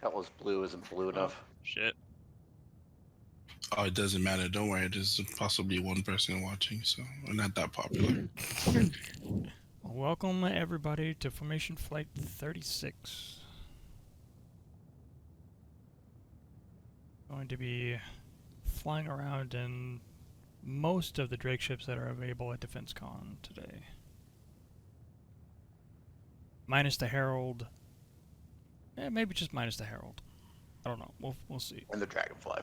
Cutlass blue isn't blue enough. Shit. Oh, it doesn't matter. Don't worry. There's possibly one person watching, so we're not that popular. Welcome everybody to Formation Flight 36. Going to be flying around in most of the Drake ships that are available at DefenseCon today. Minus the Herald. Maybe just minus the Herald. I don't know. We'll see. And the Dragonfly.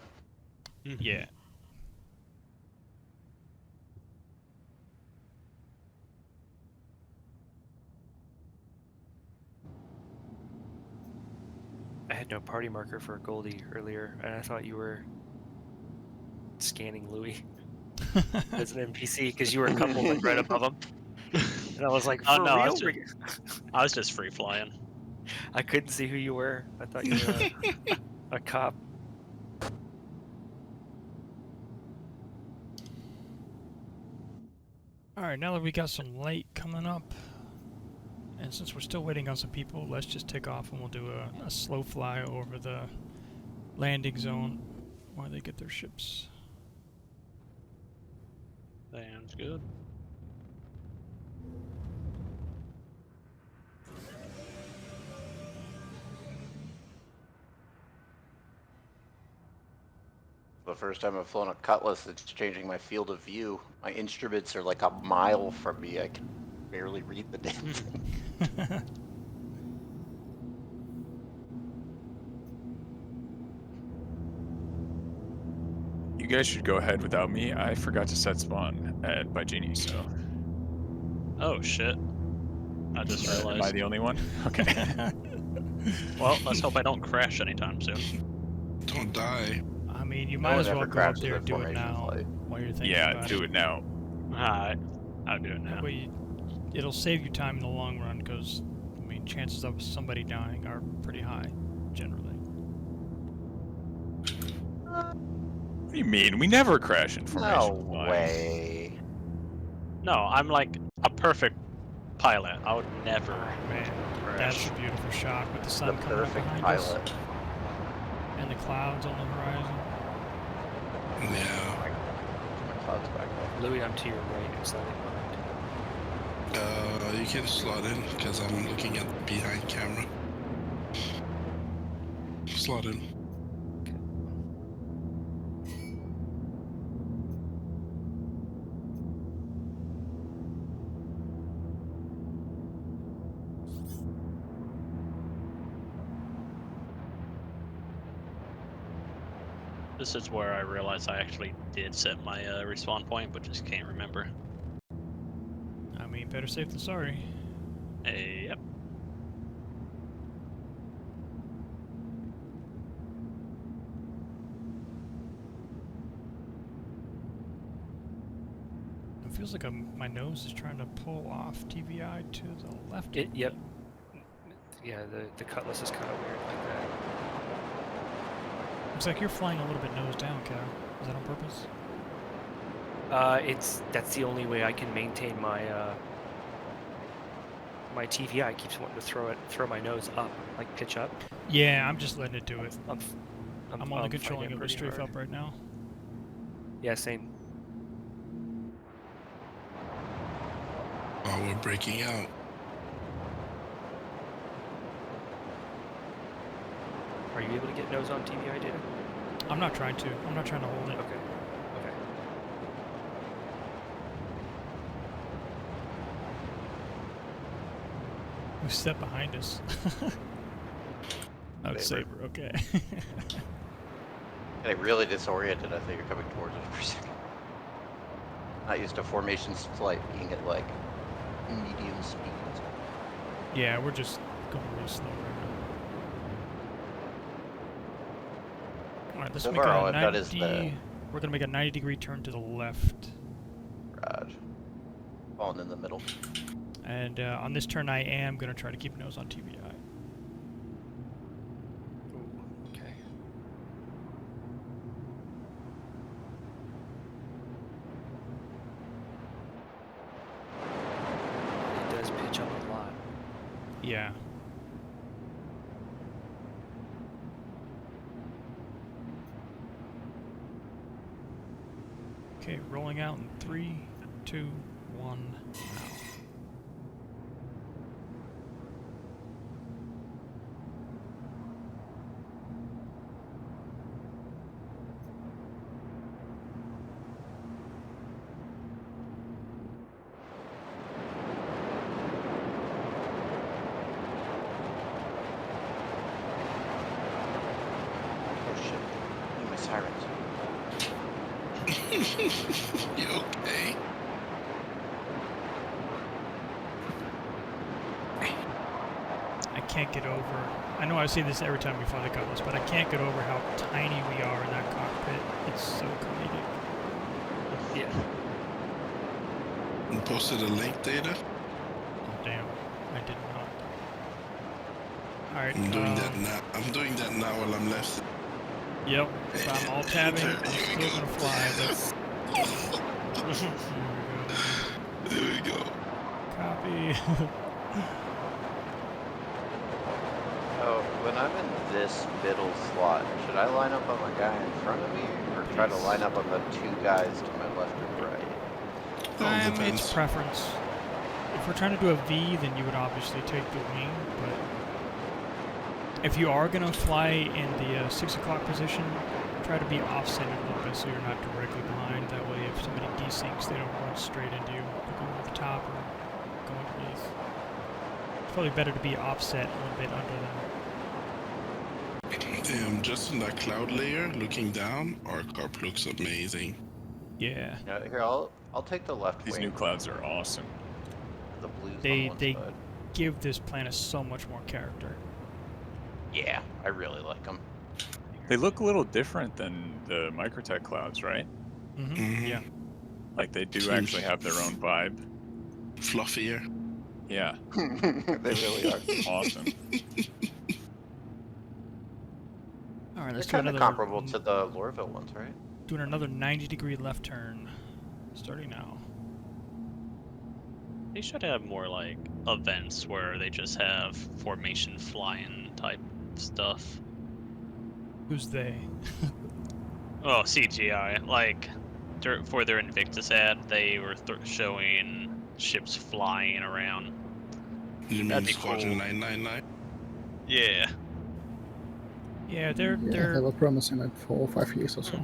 Yeah. I had no party marker for Goldie earlier, and I thought you were scanning Louis as an NPC because you were coupled like right above him. And I was like, Oh for no, real? I was just free flying. I couldn't see who you were. I thought you were a cop. Alright, now that we got some light coming up, and since we're still waiting on some people, let's just take off and we'll do a slow fly over the landing zone while they get their ships. Sounds good. The first time I've flown a Cutlass, it's changing my field of view. My instruments are like a mile from me. I can barely read the damn thing. You guys should go ahead without me. I forgot to set spawn by Genie, so. Oh shit. I just realized. Am I the only one? Okay. Well, let's hope I don't crash anytime soon. Don't die. I mean, you No might one as well ever go up crashes there a and do it formation now flight. while you're thinking Yeah, about do it now. Alright, I'll do it now. That way it'll save you time in the long run because, I mean, chances of somebody dying are pretty high, generally. What do you mean? We never crash in formation. No flying. way. No, I'm like a perfect pilot. I would never Man, crash. that's a beautiful shot with the The sun coming up perfect behind pilot. us and the clouds on the horizon. Yeah. My clouds back up. Louis, I'm to your right. I'm slightly behind. You can slot in because I'm looking at behind camera. Slot in. This is where I realized I actually did set my respawn point, but just can't remember. I mean, better safe than sorry. Hey, yep. It feels like my nose is trying to pull off TVI to the left. Yep. Yeah, the Cutlass is kind of weird like that. Looks like you're flying a little bit nose down, Cal. Is that on purpose? That's the only way I can maintain my my TVI. Keeps wanting to throw my nose up, like pitch up. Yeah, I'm just letting it do it. I'm I'm only fighting controlling it with pretty strafe hard. up right now. Yeah, same. Oh, we're breaking out. Are you able to get nose on TVI data? I'm not trying to. I'm not trying to hold it. Okay. Okay. Who's step behind us? Oh, Saber. Okay. And it really disoriented. I think you're coming towards us for a second. Not used to formation flight being at like medium speed. Yeah, we're just going really slow right now. Alright, let's So make far, all a I've got is 90... We're gonna make a 90-degree turn to the left. Raj. Falling in the middle. And on this turn, I am gonna try to keep nose on TVI. Okay. It does pitch up a lot. Yeah. Okay, rolling out in 3, 2, 1, now. Oh shit. I need my sirens. You okay? I can't get over. I know I say this every time we fly the Cutlass, but I can't get over how tiny we are in that cockpit. It's so comedic. Yeah. You posted a link, Data? Oh, damn. I did not. Alright, I'm doing that now. I'm doing that now while I'm left. Yep. So I'm all tabbing. Enter. I'm still gonna fly, but. There we go. Copy. Oh, when I'm in this middle slot, should I line up on the guy in front of me or try to line up on the 2 guys to my left and right? All It's depends. preference. If we're trying to do a V, then you would obviously take the wing, but if you are going to fly in the 6 o'clock position, try to be offset a little bit so you're not directly behind. That way if somebody desyncs, they don't run straight into you. They'll go over the top or go underneath. It's probably better to be offset a little bit under them. Damn, just in that cloud layer, looking down, our carp looks amazing. Yeah. Here, I'll take the left These wing. new clouds are awesome. The blues They- on one they- side. Give this planet so much more character. Yeah, I really like them. They look a little different than the Microtech clouds, right? Mm-hmm. Mhm. Yeah. Like they do Seems- actually have their own vibe. Fluffier. Yeah, They really are. awesome. All right, They're let's do kind of another. comparable to the Lorville ones, right? Doing another 90-degree left turn. Starting now. They should have more like events where they just have formation flying type stuff. Who's they? Oh, CGI. Like for their Invictus ad, they were showing ships flying around. You mean That'd be Squadron cool. 999? Yeah. Yeah, Yeah, they were promising like 4 or 5 years or so.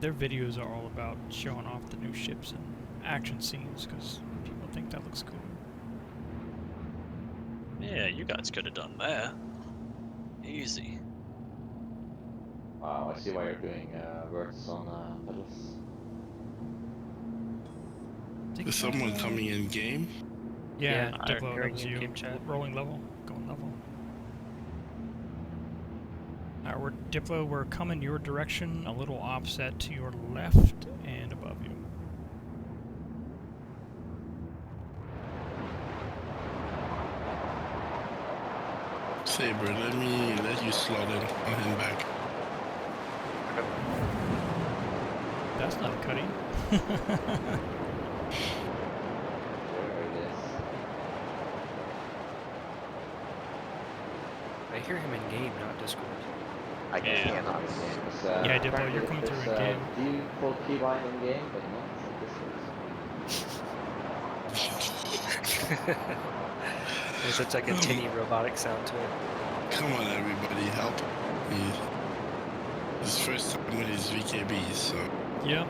their videos are all about showing off the new ships and action scenes because people think that looks cool. Yeah, you guys could have done that. Easy. Wow, I see why you're doing works on pedals. Is someone coming in game? Yeah, Yeah, Diplo, during that was you. in-game chat. Rolling level, going level. Alright, we're Diplo. We're coming your direction, a little offset to your left and above you. Saber, let you slot in on him back. That's not a cutting. There it is. I hear him in game, not Discord. I Yeah. cannot see. Because, Yeah, Diplo, apparently you're coming through there's in game. default keyline in game, but not in Discord. There's such like a tinny robotic sound to it. Come on, everybody, help. His first time with his VKBs, so Yeah.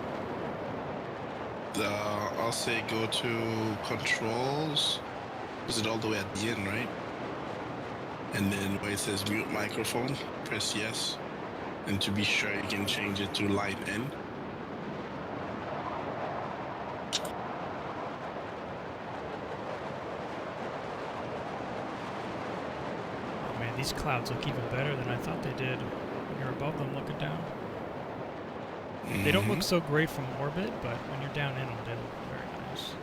I'll say go to controls. Is it all the way at the end, right? And then where it says mute microphone, press yes. And to be sure, you can change it to line N. Oh man, these clouds look even better than I thought they did. When you're above them looking down. They don't look so great from orbit, but when you're down in them, they look very nice.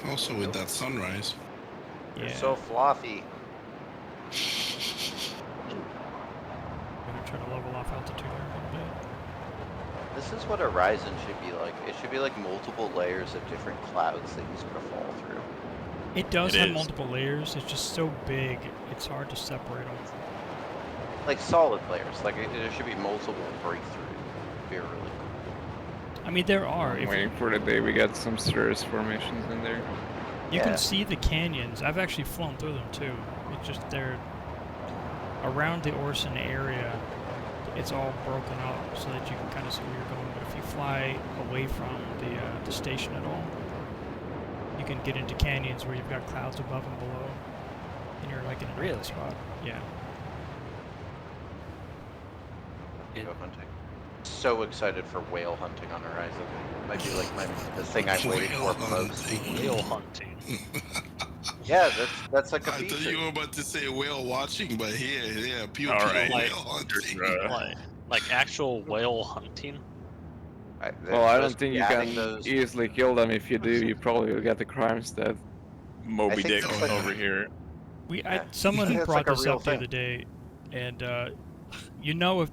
Yeah. Also with that sunrise. They're Yeah. so fluffy. I'm gonna try to level off altitude here a little bit. This is what Horizon should be like. It should be like multiple layers of different clouds that you sort of fall through. It does It have is. multiple layers. It's just so big, it's hard to separate them. like solid players. Like there should be multiple breakthroughs. It'd be really cool. I mean, there are. I'm If waiting for the day we get some serious formations in there. you Yeah. can see the canyons. I've actually flown through them too. It's just they're around the Orson area. It's all broken up so that you can kind of see where you're going. But if you fly away from the station at all, you can get into canyons where you've got clouds above and below, and you're like in a Really? spot. Yeah. Go hunting. So excited for whale hunting on Horizon. Might be like the thing I'm waiting Whale for most. hunting. Whale hunting. Yeah, that's like a I thought feature. you were about to say whale watching, but here, yeah, pew All pew right. whale hunting. Like actual whale hunting. They're Well, I don't supposed to think be you adding can those. easily kill them. If you do, you probably will get the crime stat. Moby think Dick it's like- over here. Yeah. Someone I think it's brought like a this real up the thing. other day, and you know, if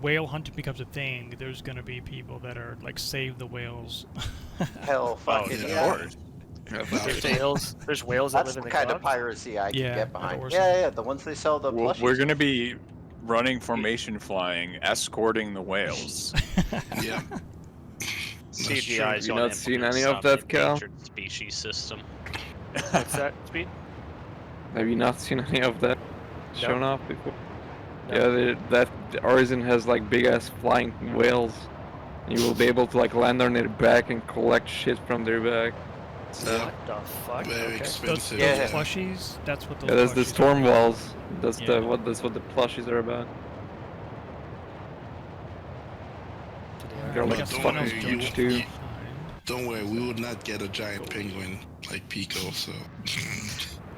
whale hunting becomes a thing, there's gonna be people that are like save the whales. Hell, fucking yeah. yeah. Of course. There's whales. There's whales that That's live the in the kind of clouds. piracy I can Yeah, get at behind. Orson. Yeah, the ones they sell the We're plushies. gonna be running formation flying, escorting the whales. Yeah. CGI is You going not to seen implement any of some that, Cal? endangered species system. What's that speed? Have you not seen any of that No. shown off before? No. Yeah, that Origin has like big ass flying whales. You will be able to like land on their back and collect shit from their back. So Yeah. What the fuck? Very Okay. expensive. Yeah. Those plushies. That's what those. yeah, that's the plushies storm are. walls. That's Yeah. that's what the plushies are about. They're We like got Don't someone worry, else you- doing too. it. Don't worry, we would not get a giant penguin like Pico, so.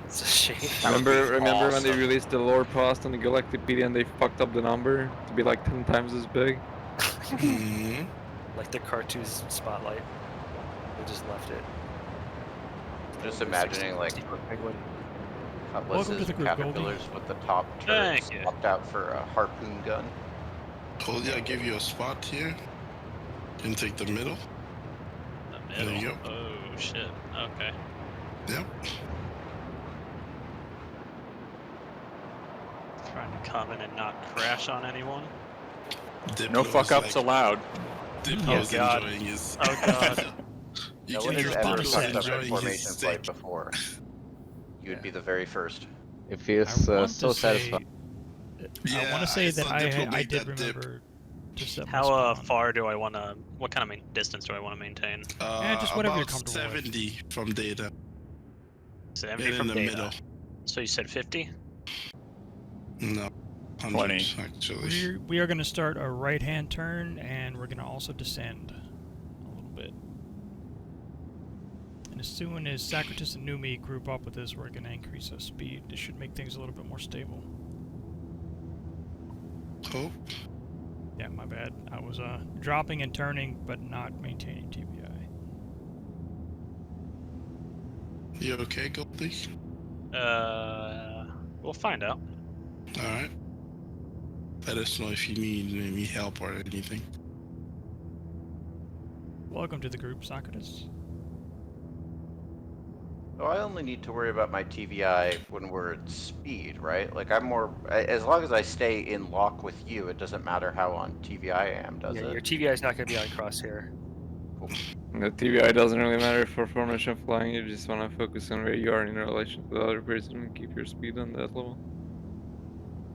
It's a shame. That would be Remember when they awesome. released the lore post on the Galactipedia and they fucked up the number to be like 10 times as big? Mhm. Like the cartoon's spotlight. They just left it. Just The imagining, like, 60-foot penguin. Welcome to cutlasses the and group, Goldie. caterpillars with the top Thank turrets you. swapped out for a harpoon gun. Told you I'll give you a spot here. Can take the middle. The There you middle. Oh shit. Okay. Yep. Trying to come in and not crash on anyone. No Diplo's fuck ups like, allowed. Diplo's Oh, God. enjoying his. Oh, God. You No can one has hear ever Diplo's fucked up a enjoying his formation flight steak. before. You would Yeah. be the very first. It feels I want so to say, satisfying. I Yeah, want to say that saw I Diplo I make did that dip. remember to set my How spawn. far do I want to? What kind of distance do I want to maintain? just whatever you're About comfortable with. 70 from data. 70 And in from the data. middle. So you said 50? No. 100, 20. actually. We are going to start a right-hand turn, and we're going to also descend a little bit. And as soon as Socrates and Numi group up with this, we're going to increase our speed. This should make things a little bit more stable. Oh, Yeah, my bad. I was dropping and turning, but not maintaining TBI. you okay, Goldie? We'll find out. Alright. Let us know if you need any help or anything. Welcome to the group, Socrates. So I only need to worry about my TVI when we're at speed, right? Like I'm more, as long as I stay in lock with you, it doesn't matter how on TVI I am, does Yeah, it? your TVI is not going to be on crosshair. The TVI doesn't really matter for formation flying, you just want to focus on where you are in relation to the other person and keep your speed on that level.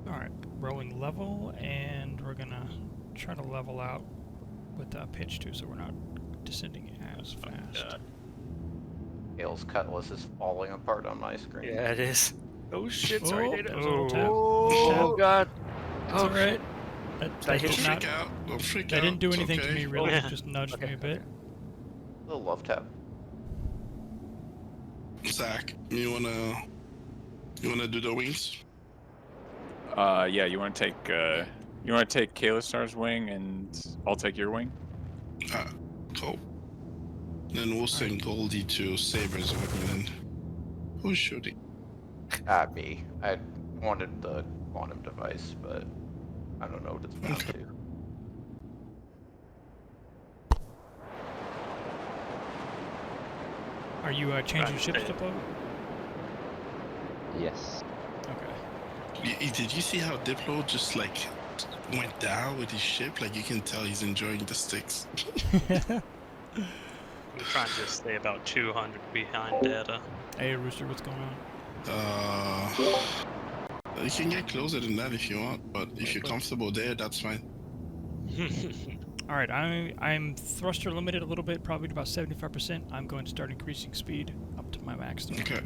Alright, rolling level, and we're going to try to level out with pitch too, so we're not descending as fast. Hale's Cutlass is falling apart on my screen. Yeah, it is. Oh shit, sorry, Oh, Data. that was a little tap. Oh god. That's Oh, alright. That I hit Don't did you? not, freak out. Don't freak that out. didn't do It's anything okay. to me, really. yeah. It just nudged Okay, me a bit. okay. Little love tap. Zach, you wanna do the wings? Yeah, you want to take Kalistar's wing, and I'll take your wing. Cool. Then we'll send Goldie to Saber's wing. Then who's shooting? Me. I wanted the quantum device, but I don't know what it's bound to. Are you changing Right, ships yeah. to boat? Yes. Okay. Did you see how Diplo just like went down with his ship? Like you can tell he's enjoying the sticks. I'm trying to stay about 200 behind data. Hey, Rooster, what's going on? You can get closer than that if you want, but if you're comfortable there, that's fine. All right, I'm thruster limited a little bit, probably to about 75%. I'm going to start increasing speed up to my max. Though. Okay.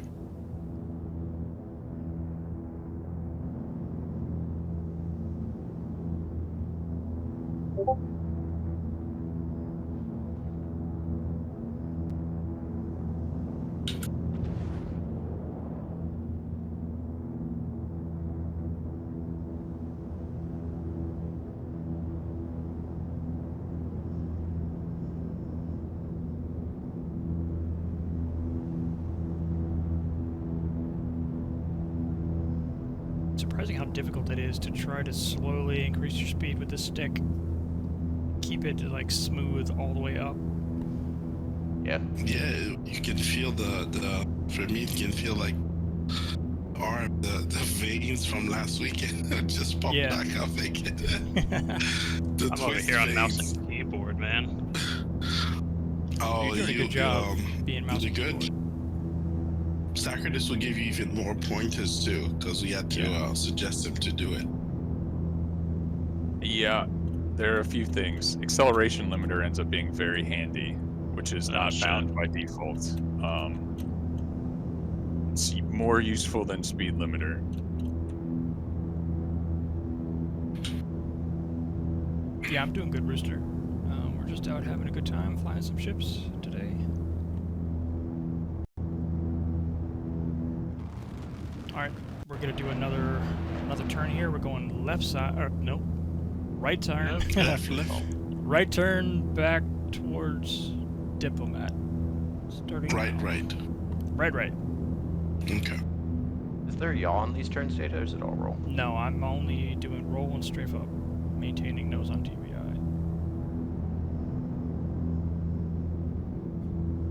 Surprising how difficult it is to try to slowly increase your speed with this stick. Keep it like smooth all the way up. Yeah. Yeah, you can feel the for me, you can feel like the veins from last weekend just pop Yeah. back up again. The I'm over twist here on mouse veins. and keyboard, man. Oh, You're doing a good job being mouse you and good? keyboard. Stacker, this will give you even more pointers too, because we had to suggest him to do it. Yeah, there are a few things. Acceleration limiter ends up being very handy, which is not bound by default. It's more useful than speed limiter. Yeah, I'm doing good, Rooster. We're just out having a good time flying some ships today. All right, we're gonna do another turn here. We're going left side, or nope, right turn. Left. Right turn back towards Diplomat. Starting Right. Right. Okay. Is there yaw on these turns, Data, or is it all roll? No, I'm only doing roll and strafe up, maintaining nose on TVI.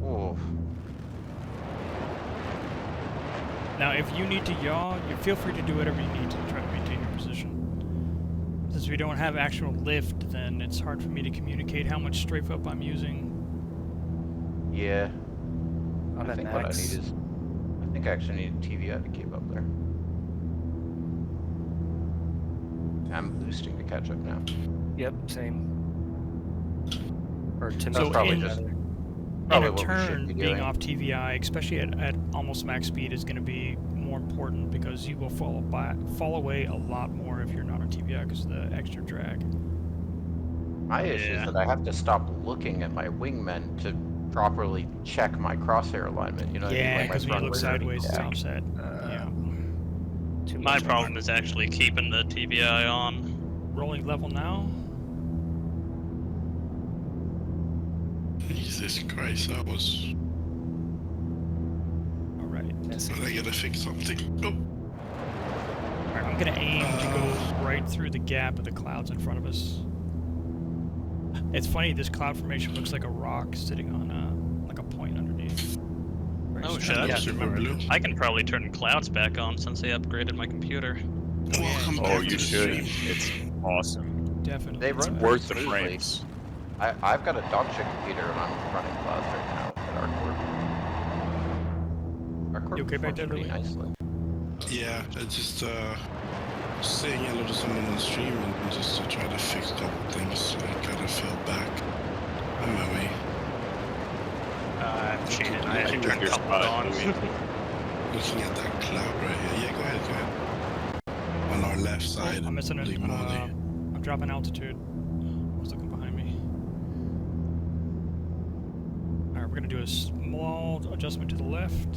Oof. Now, if you need to yaw, you feel free to do whatever you need to try to maintain your position. Since we don't have actual lift, then it's hard for me to communicate how much strafe up I'm using. Yeah. I'm I at think what I max. need is, I think I actually need TVI to keep up there. I'm boosting to catch up now. Yep, same. Or to So not probably in, just- rather. Probably in a what we should turn, be being doing. off TVI, especially at almost max speed, is going to be more important because you will fall away a lot more if you're not on TVI because of the extra drag. My issue is Yeah. that I have to stop looking at my wingmen to properly check my crosshair alignment. You know what I mean? Yeah, Like my because when you front look wing. sideways, it's Yeah. offset. Yeah. Too My much problem is actually keeping the TBI on. Rolling level now. Jesus Christ, that was. All right. I gotta fix something. Oh. All right, I'm gonna aim to go right through the gap of the clouds in front of us. It's funny, this cloud formation looks like a rock sitting on like a point underneath. Very Oh, strange. shit. Super blue. I can probably turn clouds back on since they upgraded my computer. Welcome Oh, back you to the should. stream. It's awesome. Definitely. They run Worth the smoothly. frames. I've got a dog shit computer and I'm running clouds right now at our core. You okay back performs there, pretty Louis? nicely. Yeah, I just saying hello to someone on the stream and just to try to fix a couple things. I kind of fell back on my way. I've cheated. I I actually took turned your coupled spot, on. Louis. Looking at that cloud right here. Yeah, go ahead. On our left side. I'm missing it. Leave more there. I'm dropping altitude. I was looking behind me. All right, we're gonna do a small adjustment to the left.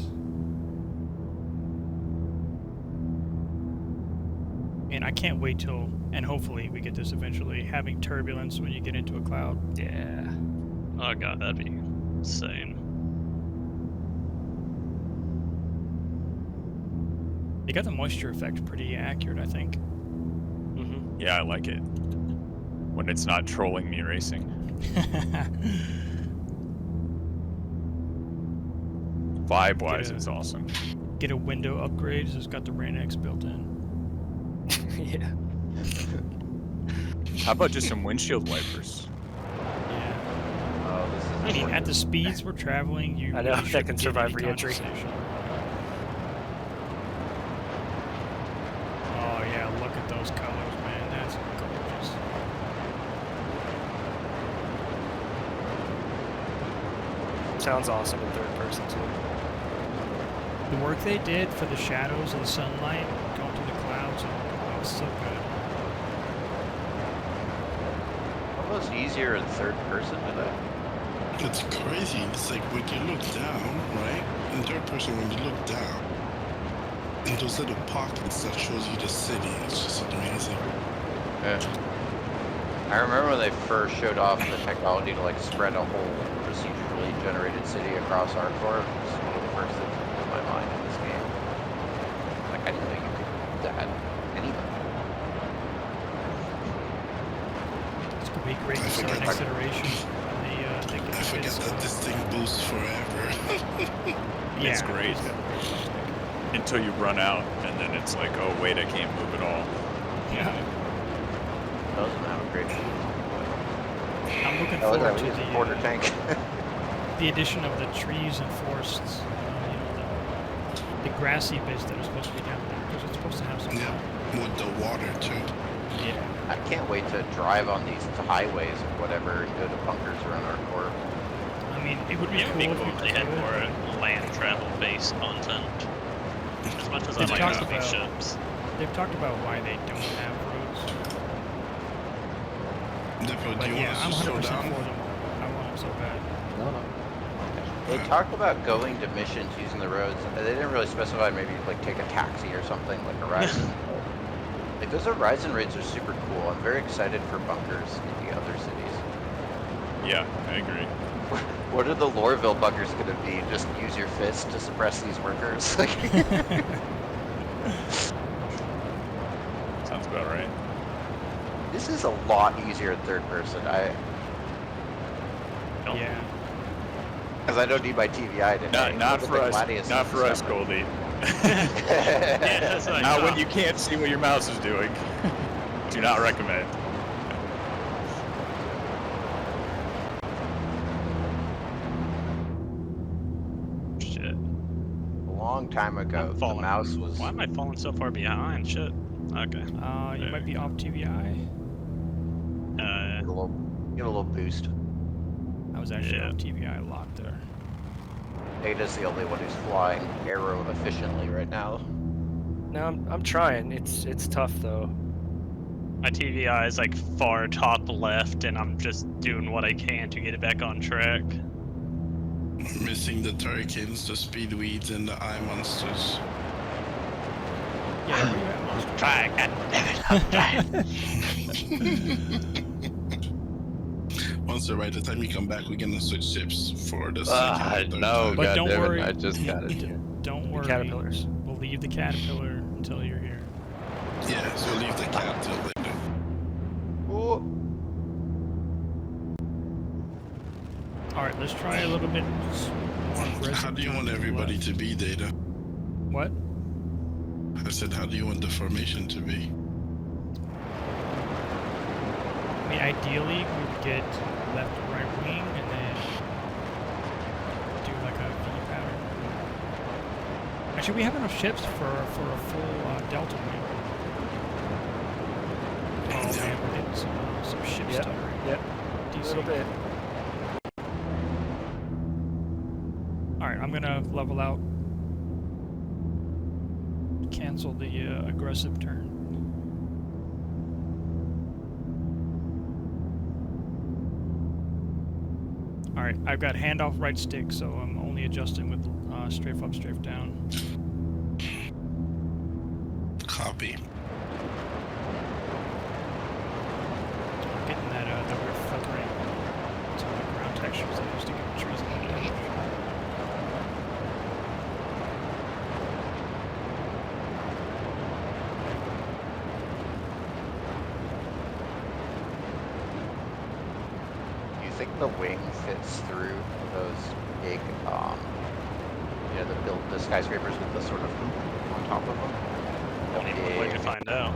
And I can't wait till, and hopefully we get this eventually, having turbulence when you get into a cloud. Yeah. Oh god, that'd be insane. They got the moisture effect pretty accurate, I think. Mm-hmm. Yeah, I like it. When it's not trolling me racing. Vibe-wise, Yeah. it's awesome. Get a window upgrade, so it's got the Rain X built in. Yeah. How about just some windshield wipers? Yeah. Oh, this is I mean, at the speeds we're traveling, you I know, really that shouldn't can get survive any re-entry. condensation. Oh yeah, look at those colors, man. That's gorgeous. Sounds awesome in third person too. The work they did for the shadows and sunlight going through the clouds, oh, it's so good. almost easier in third person today. It's crazy. It's like when you look down, right? In third person, when you look down, in those little pockets that shows you the city, it's just amazing. Yeah. I remember when they first showed off the technology to like spread a whole procedurally generated city across Hardcore. It's one of the first things that blew my mind in this game. Like I didn't know you could do that anyway. It's gonna be great to see the next iteration. I forget that this thing boosts forever. Yeah, It's great. Until you run out, and then it's like, oh wait, I can't move at all. Yeah. Doesn't have a great. I'm looking Oh, forward look to at that, we use a quarter tank. the addition of the trees and forests. The grassy bits that are supposed to be down there, because it's supposed to have some. Yeah, with the water too. Yeah. I can't wait to drive on these highways or whatever and go to bunkers around Hardcore. I mean, it would be Yeah, cool it'd be if cool we if they had could, more but land travel-based content. As much as I They've like talked moving about- ships. They've talked about why they don't have roads. Definitely, But do you yeah, I'm want us to 100% slow for down? them. I want them so bad. No. They talked about going to missions using the roads. They didn't really specify maybe like take a taxi or something like Horizon. Like those Horizon raids are super cool. I'm very excited for bunkers in the other cities. Yeah, I agree. What are the Loreville bunkers gonna be? Just use your fist to suppress these workers? Like, Sounds about right. this is a lot easier in third person. Yeah. Because I don't need my TVI today. Not Look for at the us. Gladius Not for us, stuff. Goldie. Yeah, that's what I Not when thought. you can't see what your mouse is doing. Do not recommend. Shit. A long time ago, the falling. mouse was. Why am I falling so far behind? Shit. Okay. You There might we be off TVI. Get a little boost. I was actually Yeah. off TVI a lot there. Data's the only one who's flying arrow efficiently right now. No, I'm trying. It's tough though. my TVI is like far top left, and I'm just doing what I can to get it back on track. Missing the turricans, the speed weeds, and the eye monsters. Yeah, where you at, Monster? Try, god damn it, I'm trying. Once by the time you come back, we're gonna switch ships for the second and third no, time. But don't goddammit, worry. I just got it. Don't worry. Caterpillars. We'll leave the caterpillar until you're here. Yeah, so leave the cat till later. Ooh. All right, let's try a little bit more aggressive. How do you turn want to the everybody left. to be, Data? What? I said, how do you want the formation to be? I mean, ideally, we would get left, right wing, and then do like a V pattern. Actually, we have enough ships for a full delta wing. Oh man, we're getting some ship Yep, stuttering. yep. A DC. little bit. All right, I'm gonna level out. Cancel the aggressive turn. All right, I've got handoff right stick, so I'm only adjusting with strafe up, strafe down. Copy. I'm getting that weird flickering. Some of the ground textures that used to get the trees on the edge. Do you think the wing fits through those big, the skyscrapers with the sort of hoop on top of them? Won't even look like to find out.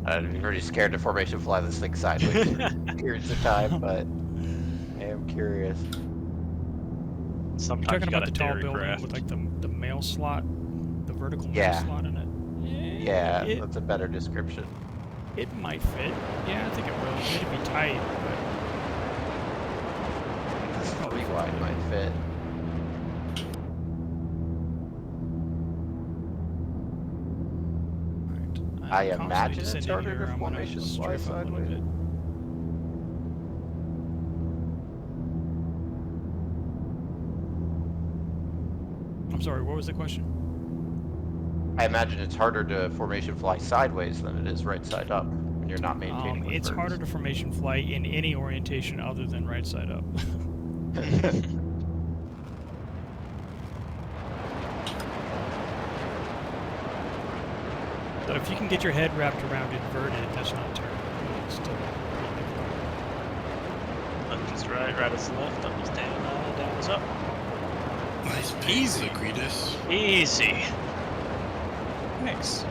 I'd be pretty scared to formation fly this thing sideways for periods of time, but I am curious. You're Sometimes talking you about got the a tall dairy building craft. with like the mail slot, the vertical mail Yeah. slot in it. Yeah, It, that's a better description. it might fit. Yeah, I think it will. It'd be tight, but This probably 3 wide might fit. alright. I I'm constantly imagine it's descending harder here. to I'm gonna formation fly strafe up a little sideways. bit. I'm sorry, what was the question? I imagine it's harder to formation fly sideways than it is right side up when you're not maintaining with It's birds. harder to formation fly in any orientation other than right side up. But if you can get your head wrapped around inverted, that's not terrible. It's still pretty difficult. Left is right, right is left, up is down, down is up. Nice pick, Easy. Zagreus. Easy. Thanks.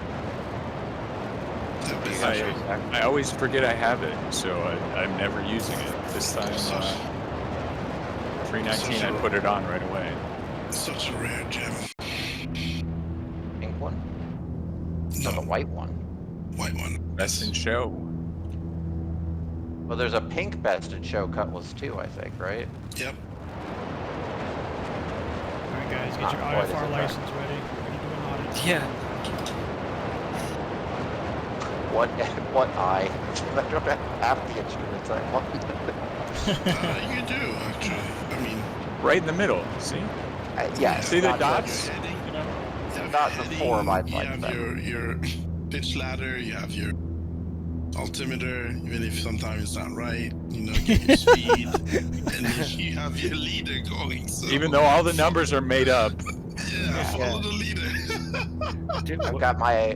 That best got shot. yours, Zach? I always forget I have it, so I'm never using it. This time, 319, I put it on right away. Such a rare gem. Pink one? No, No, the white one. white one. Best in show. Well, there's a pink best in show Cutlass too, I think, right? Yep. Alright guys, get Not your quite as IFR attractive. license ready. We're gonna do an audit. Yeah. What eye? I don't have half the instruments I want. You do, actually. I mean, Right in the middle, see? Yeah, See the not dots? your heading, You know? you have Not your the heading, form I'd you like have better. your pitch ladder, you have your altimeter, even if sometimes it's not right, you know, get your speed, and then you have your leader going. So Even though all the numbers are made up. yeah, follow the leader. Dude, I've got my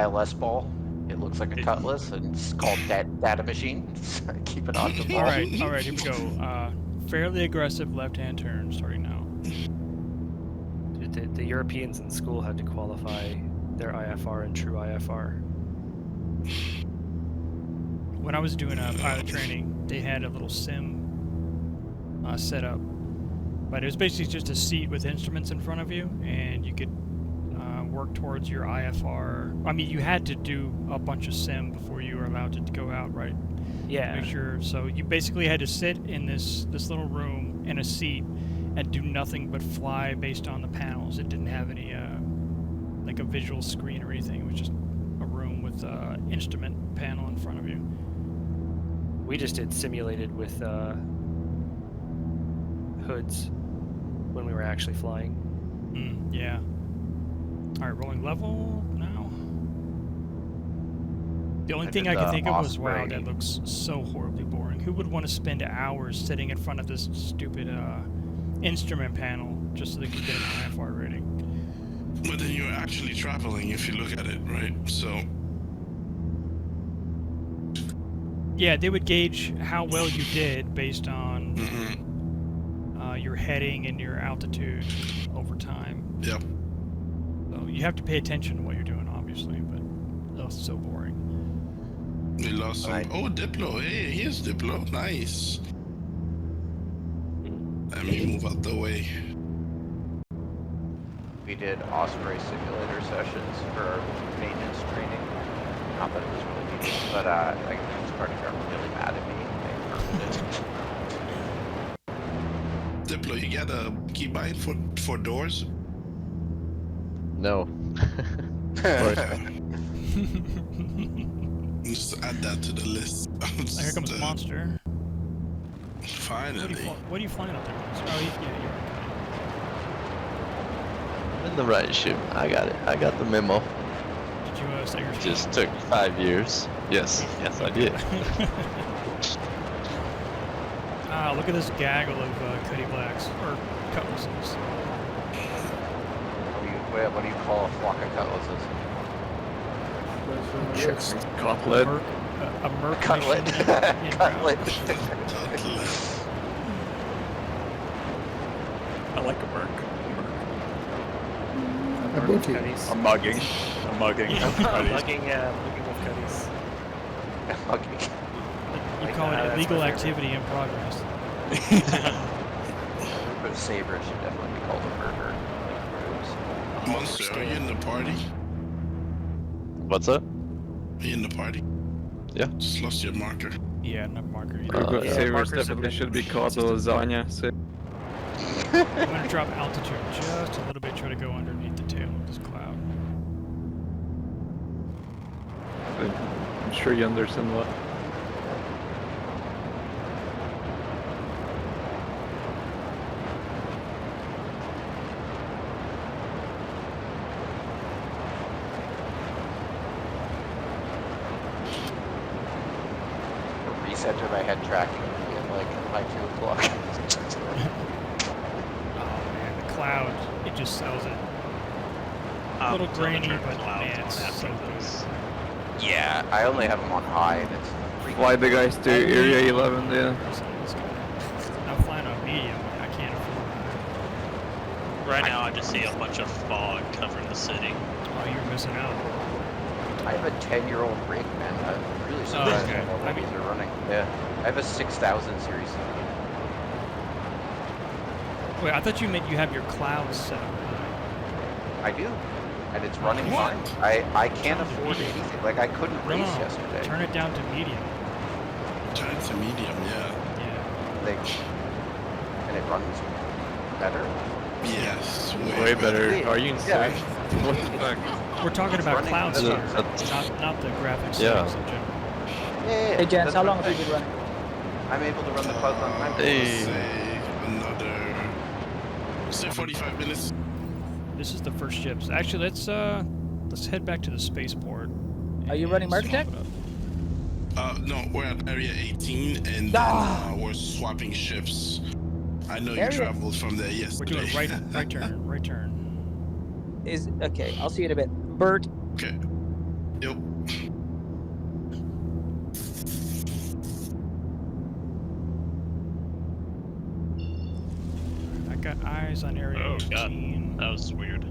ILS ball. It looks like a Cutlass, and it's called Data Machine. Keep it on the ball. Alright, here we go. Fairly aggressive left-hand turn starting now. dude, the Europeans in school had to qualify their IFR and true IFR. When I was doing pilot training, they had a little sim set up. But it was basically just a seat with instruments in front of you, and you could work towards your IFR. I mean, you had to do a bunch of sim before you were allowed to go out, right? Yeah. Make sure. So you basically had to sit in this little room in a seat and do nothing but fly based on the panels. It didn't have any like a visual screen or anything. It was just a room with instrument panel in front of you. We just did simulated with hoods when we were actually flying. Yeah. All right, rolling level now. The only I thing did I could the think of was, wow, Osprey. that looks so horribly boring. Who would want to spend hours sitting in front of this stupid instrument panel just so they could get an IFR rating? But then you're actually traveling if you look at it, right? So Yeah, they would gauge how well you did based on your heading and your altitude over time. yep. So you have to pay attention to what you're doing, obviously, but that's so boring. We lost some. Right. Oh, Diplo. Hey, here's Diplo. Nice. Let me move out the way. We did Osprey simulator sessions for our maintenance training. Not that it was really needed, but like this party got really mad at me. Diplo, you got a keybind for doors? No. Just add that to the list. Here comes the monster. Finally. What are you flying up there? Monster? Oh, yeah, you're In the right chute. I got it. I got the memo. Did you set your Just took 5 years. Yes, yes, I did. Ah, look at this gaggle of Cuddy Blacks, or Cutlasses. What do you call a flock of Cutlasses? Cutlet. A merc Cutlet. mission in Cutlet. I like a merc. A booty. Cuddies. A mugging. A mugging. Yeah. of Cuddies. Mugging with Cuddies. Okay. You call it that's illegal my favorite. activity in progress. But Saber should definitely be called a burger. Like Monster, are you in the party? What's up? Are you in the party? Yeah. Just lost your marker. Yeah, enough marker. Yeah. Group of Yeah, savers markers have definitely been should be called lasagna. So I'm gonna drop altitude just a little bit, try to go underneath the tail of this cloud. I'm sure you understand what. Recenter my head tracking at like by 2 o'clock. Oh man, the cloud, it just sells it. A little grainy, but man, it's so good. Yeah, I only have them on high and it's freaking Fly the guys to Area 11, yeah. I'm flying on medium, I can't afford Right now, I just see a bunch of fog covering the city. Oh, you're missing out. I have a 10-year-old rig, man. I'm really surprised okay. how well these are running. Yeah, I have a 6000 series. Wait, I thought you meant you have your clouds set up. I do, and it's running What? fine. I can't afford anything. Like I couldn't No, race no, yesterday. turn it down to medium. Turn it to medium, yeah. Yeah. Like, and it runs better. Yes, Way better. Are you insane? Yeah. What the fuck? We're talking about running clouds better. here, That's- not the graphics Yeah. settings in general. Yeah. Hey Jens, that's how what long I'm have you saying. been running? I'm able to run the clouds on time. Hey. Say another. Say 45 minutes. This is the first ships. Actually, let's head back to the spaceport. Are you running and market swap check? it up. No, we're at Area 18, and then Ah. we're swapping ships. I know you Area- traveled from there We're yesterday. doing right turn, right turn. Is okay. I'll see you in a bit. Bert, Okay. Yep. I got eyes on area Oh, God. 18. That was weird.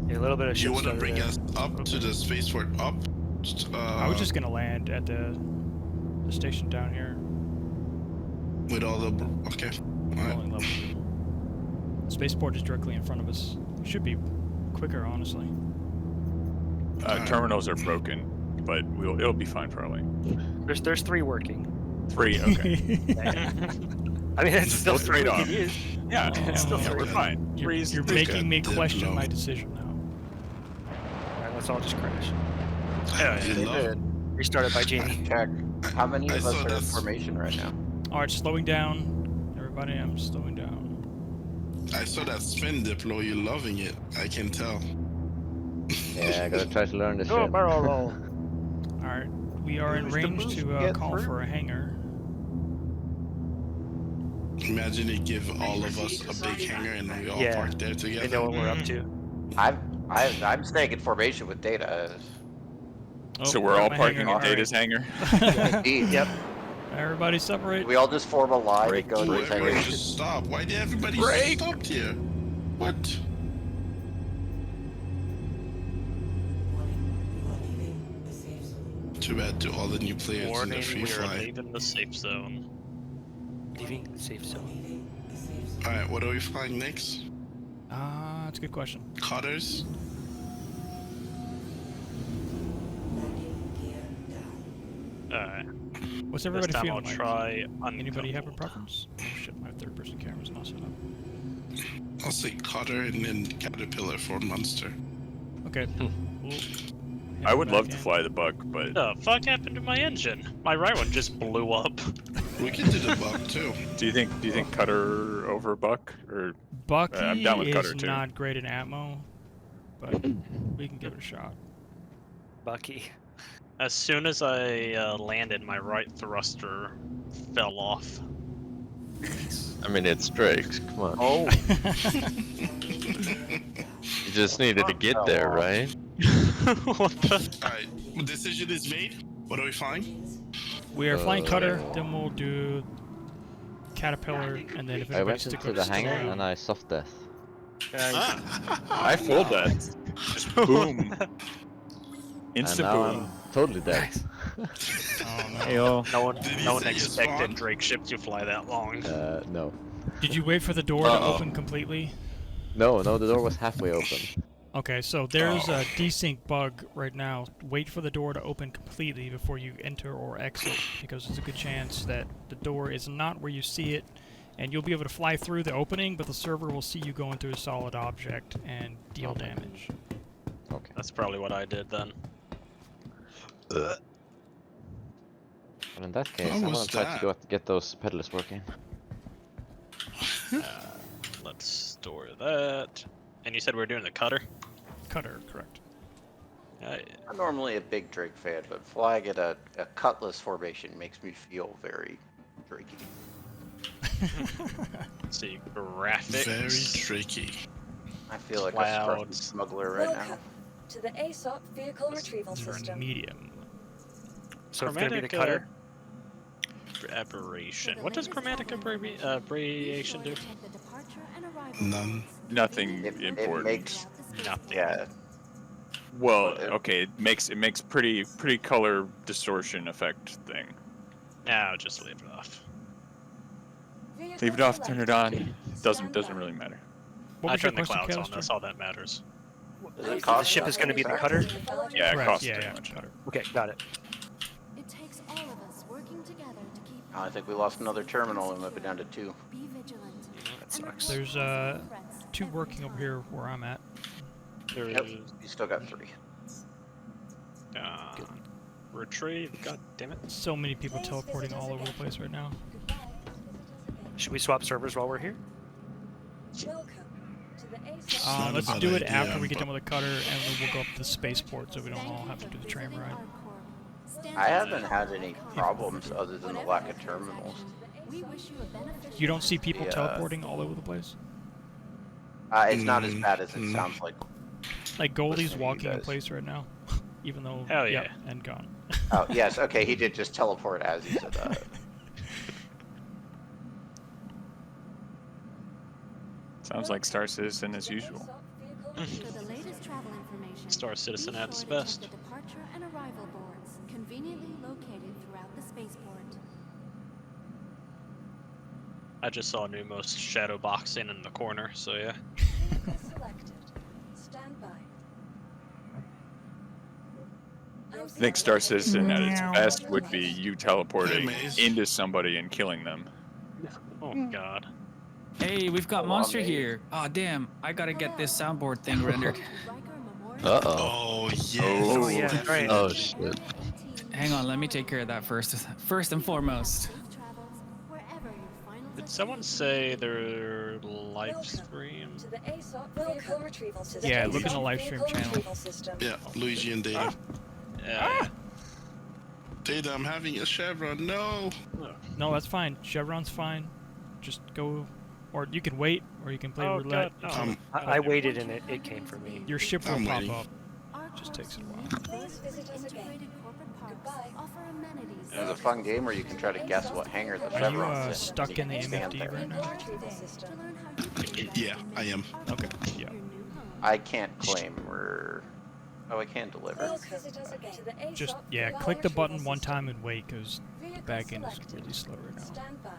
Yeah, a little bit of You ship want to stutter bring there. us up to the spaceport? Up? I was just gonna land at the station down here. with all the. Okay. All right. Rolling level. Spaceport is directly in front of us. Should be quicker, honestly. Terminals are broken, but it'll be fine probably. There's 3 working. 3, okay. I mean, it's still Both 3 we trade-off. can use. Yeah, it's still Oh, we're okay. fine. You're, Three's you're three's making me good. question Diplo. my decision now. Alright, let's all just crash. Yeah, You love- Restarted by Jamie. Check. How many I of us saw are in that's- formation right now? Alright, slowing down. Everybody, I'm slowing down. I saw that spin Diplo. You're loving it. I can tell. Yeah, I gotta try to learn this Go shit. barrel roll. Alright, we are in Who's the range boost to get call through? for a hangar. Imagine they give all of us a big hangar and we all Yeah. park there They know together. what we're up to. I'm staying in formation with Data. Oh, so we're all my parking hangar. in Data's hangar. Indeed. Yep. Everybody separate. We all just form a line and go to his Wait, hangar. just stop. Why did everybody Break. stop here? What? Too bad to all the new players in the Warning, free we are fly. leaving the safe zone. Leaving the safe zone. Alright, what are we flying next? That's a good question. Cutters? Alright. What's This everybody time feeling I'll like? try Anybody have a uncoupled. preference? Oh shit, my third-person camera's not set up. I'll say Cutter and then Caterpillar for Monster. Okay. We'll I would back love to in. fly the Buck, but The fuck happened to my engine? My right one just blew up. We can do the Buck too. do you think Cutter over Buck or Bucky I'm down with is Cutter, too. not great in Atmo, but we can give it a shot. Bucky. As soon as I landed, my right thruster fell off. I mean, it's Drake's. Come on. Oh, You just needed to get there, right? What the? Alright, decision is made. What are we flying? We are flying Cutter, Uh, then we'll do Caterpillar, and then if I anybody went sticks into the hangar around. and I soft death. I full death. Just boom. And Instant now boom. I'm totally dead. Oh no. Heyo. No one, Did he no one say you expected spawned? Drake ship to fly that long. No. Did you wait for the door to Uh-oh. open completely? No, the door was halfway open. Okay, so there's Oh. a desync bug right now. Wait for the door to open completely before you enter or exit, because there's a good chance that the door is not where you see it, and you'll be able to fly through the opening, but the server will see you going through a solid object and deal damage. Okay. That's probably what I did then. Well, in that case, How I'm was gonna try to that? get those pedals working. Let's store that. And you said we were doing the cutter? Cutter, correct. I'm normally a big Drake fan, but flying at a Cutlass formation makes me feel very Drakey. Let's see, graphics. Very tricky. I feel like a Clouds. scruffy smuggler right now. To the ASOP vehicle retrieval These are system. medium. So it's gonna be the Chromatic, cutter. Aberration. What does chromatic aberration do? None. Nothing It important. makes, Nothing. yeah, Well, Well, okay, it makes pretty color distortion effect thing. No, just leave it off. Leave it off, turn it on. Doesn't really matter. What I was your turned the question, clouds on. Callister? That's all that matters. does it The cost ship is gonna be the nothing? cutter. Yeah, it Correct. costs Yeah, too yeah, much. cutter. Okay, got it. It takes all of us working together to keep. Oh, I think we lost another terminal and we're down to 2. Be vigilant. That sucks. There's 2 working over here where I'm at. There's Yep, you still got 3. retrieve. God damn it. So many people teleporting all over the place right now. Should we swap servers while we're here? Welcome to the ASOP. Not a Let's bad do it idea, after we get but- done with the cutter, and then we'll go up to the spaceport so we don't all have to do the train ride. I haven't had any problems other than the lack of terminals. We wish you a beneficial. You don't see people Yeah. teleporting all over the place? It's not as bad as it Mm. sounds like. Like Goldie's Listening to you walking in guys. place right now, even though Hell yep, yeah. and gone. Oh, yes, okay, he did just teleport as he said that. Sounds like Star Citizen as usual. For the latest travel information, Star Citizen be at its sure to check best. the departure and arrival boards, conveniently located throughout the spaceport. I just saw Numos shadow boxing in the corner, so yeah. Vehicle selected. Stand by. I think Star Citizen at its best would be you teleporting Maze. into somebody and killing them. Oh god. Hey, we've got Go on, Monster mate. here. Oh damn, I gotta get this soundboard thing rendered. Uh-oh. Oh, yes. Oh, yeah, that's right. Oh, shit. Hang on, let me take care of that first. First and foremost. Did someone say their live stream? To the ASOP vehicle retrieval system. Yeah, look in the live stream Vehicle channel. retrieval system. Yeah, Luigi and Data. Yeah. Data, I'm having a Chevron. No. No, that's fine. Chevron's fine. Just go, or you can wait, or you can play Oh roulette. god, no. Um, I waited and it came for me. Your ship will I'm pop waiting. up. Just takes a while. Please visit us again. Goodbye. Offer amenities. It was a fun game where you can try to guess what hangar the Are you Chevron's in. stuck in the You can stand MFD there. right now? Retrieval system. Yeah, I am. Okay. Yeah. I can't claim we're... Oh, I can deliver. Please visit us again. To the ASOP Just vehicle click the button retrieval one system. time and wait, because the Vehicle back end is selected. really slow right now. Stand by.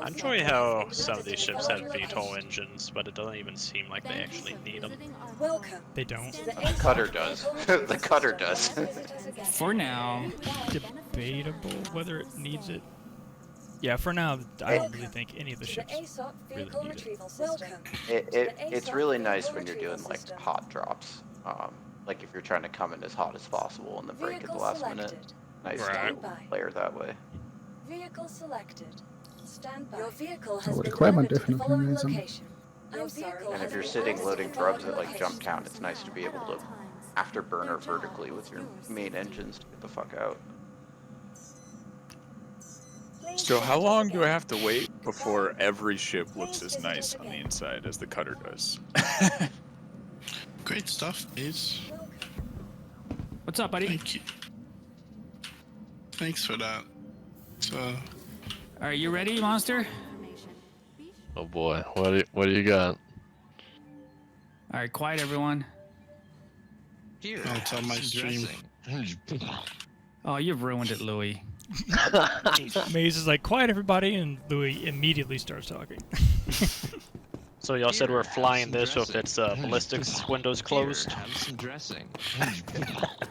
I enjoy how some of these ships have VTOL engines, but it doesn't even seem like they actually need them. Welcome. They don't. To the The cutter does. The cutter does. Visit us again. For now. Debatable whether it needs it. Yeah, for now, I don't really think any of the To the ships ASOP really vehicle need it. retrieval system. It's really nice when you're doing like hot drops. Like if you're trying to come in as hot as possible and then break at the Vehicle last selected. minute. Nice Right. to player that way. Vehicle selected. Stand by. Your vehicle So has the been requirement delivered to the definitely following needs them. location. Your vehicle And has if you're been sitting passed loading to the following drugs at like jump location. town, it's nice to be able to afterburner vertically with your main engines to get the fuck out. So how long do I have to wait before every ship looks as nice on the inside as the cutter does? Great stuff, Ace. What's up, buddy? Thank you. Thanks for that. So, Are you ready, Monster? Oh boy, what do you got? Alright, quiet everyone. Here, It's on my stream. Oh, you've ruined it, Louis. Maze is like, quiet everybody, and Louis immediately starts talking. So y'all said we're flying this if it's ballistics windows closed. Have some dressing.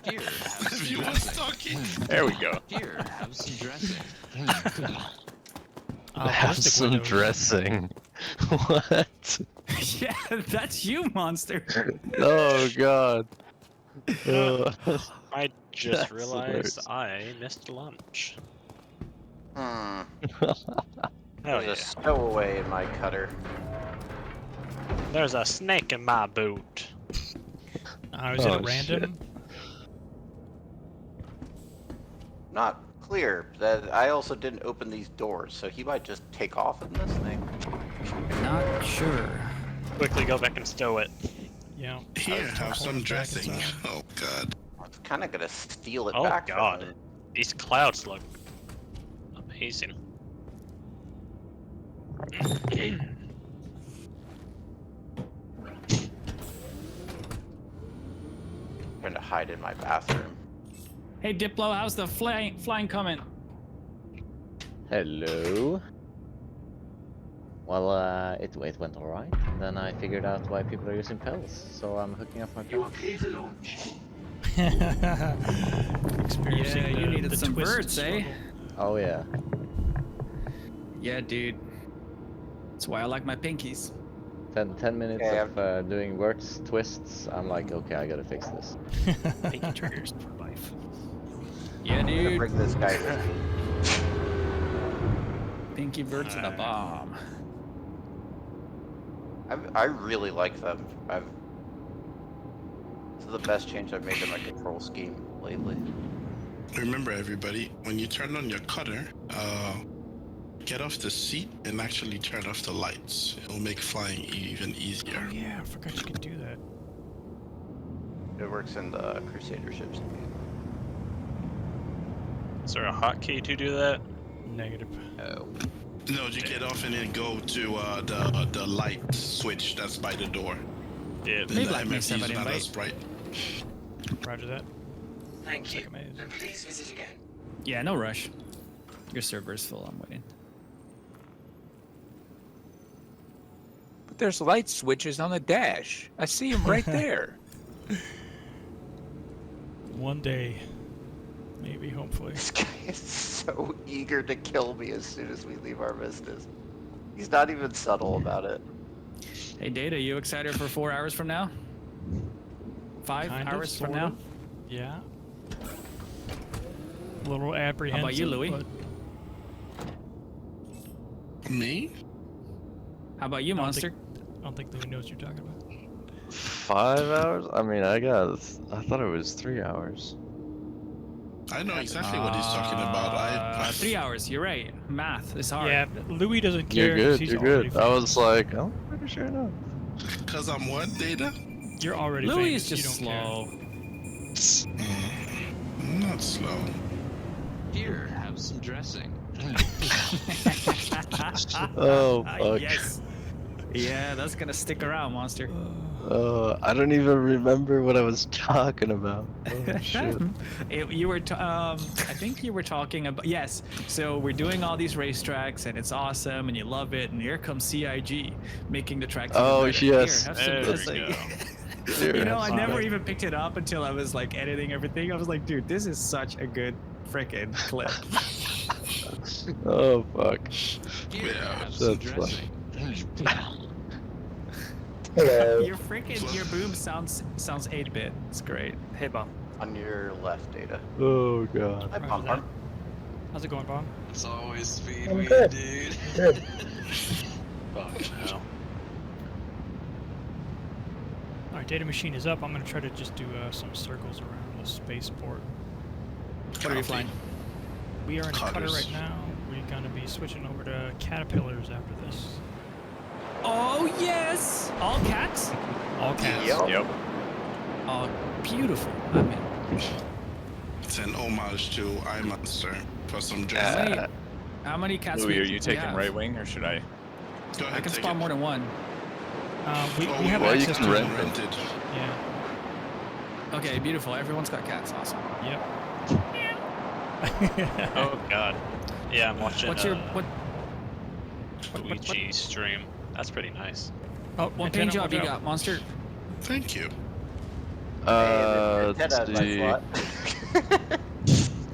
Here, have some You was talking. There we go. Here, have some dressing. Have ballistic some windows. dressing. What? Yeah, that's you, monster. Oh god. I just That's realized I missed lunch. Hell Hell There's yeah. a stowaway in my cutter. There's a snake in my boot. Is Oh, it random? Not clear. That I also didn't open these doors, so he might just take off in this thing. Not sure. Quickly go back and stow it. Yeah. Here, have Hold some it back dressing. inside. Oh god. I was kind of gonna steal it Oh back god. from him. These clouds look amazing. Trying to hide in my bathroom. Hey, Diplo, how's the flying coming? Hello. Well, it went alright. Then I figured out why people are using pels, so I'm hooking up my pels. Experiencing Yeah, you needed the some twist birds, eh? struggle. Oh yeah. Yeah, dude. That's why I like my pinkies. 10 minutes Okay, of doing words, twists, I'm like, okay, I gotta fix this. Pinky triggers for life. Yeah, I'm gonna dude. bring this guy with me. Pinky bird to the bomb. I really like them. This is the best change I've made in my control scheme lately. Remember, everybody, when you turn on your cutter, get off the seat and actually turn off the lights. It'll make flying even easier. Oh yeah, I forgot you could do that. It works in the Crusader ships. Is there a hotkey to do that? Negative. Oh. No, you get off and then go to the light switch that's by the door. Yeah. Then Maybe the like me MFD send is an not invite. as bright. Roger that. Thank you. Second maze. And please visit again. Yeah, no rush. Your server's full, I'm waiting. But there's light switches on the dash. I see them right there. One day. Maybe, hopefully. This guy is so eager to kill me as soon as we leave our business. He's not even subtle about it. Hey, Data, you excited for 4 hours from now? 5 Kind of, hours from sort now? of. Yeah. A little apprehensive. How about you, Louis? but Me? How about you, I don't Monster? I don't think Louis knows what you're talking about. 5 hours? I mean, I thought it was 3 hours. I know exactly what he's talking about. 3 hours, you're right. Math is hard. Yeah, Louis doesn't care. You're 'cause good, he's you're already good. I famous. was like, I'm pretty sure enough. Because I'm what, Data? You're already Louis famous. is just you don't slow. I'm not slow. Here, have some dressing. Oh, fuck. Yes. Yeah, that's gonna stick around, Monster. I don't even remember what I was talking about. Oh, shit. You were, I think you were talking about, yes. So we're doing all these racetracks and it's awesome and you love it. And here comes CIG making the tracks. Oh, even better. yes. Here, have some There we dressing. go. Here, You know, have I some never dressing. even picked it up until I was like editing everything. I was like, dude, this is such a good freaking clip. Oh, fuck. Yeah, That's funny. Your freaking, your boom sounds 8-bit. It's great. Hey, Bob. On your left, Data. Oh, God. Hi, Roger Pom that. Pom. How's it going, Bob? It's always speed I'm weed, good. dude. Good. Fuck no. Alright, data machine is up. I'm going to try to just do some circles around the spaceport. What are you flying? We are in a cutter Cutters. right now. We're going to be switching over to caterpillars after this. Oh, yes! All cats? All cats. Yep. Yep. Oh, beautiful. I mean, It's an homage to iMonster for some how dressing. many, how many cats Louis, we- are you we taking have? right wing or should I? Go I ahead, can take spawn it. more than one. We Oh, have well, you access can to rent them. them. rented. Yeah. Okay, beautiful. Everyone's got cats. Awesome. Yep. Oh god. Yeah, I'm watching What's your what? Luigi stream. That's pretty nice. Oh, What paint job you got, Monster? Thank you. Let's Ted my see. slot.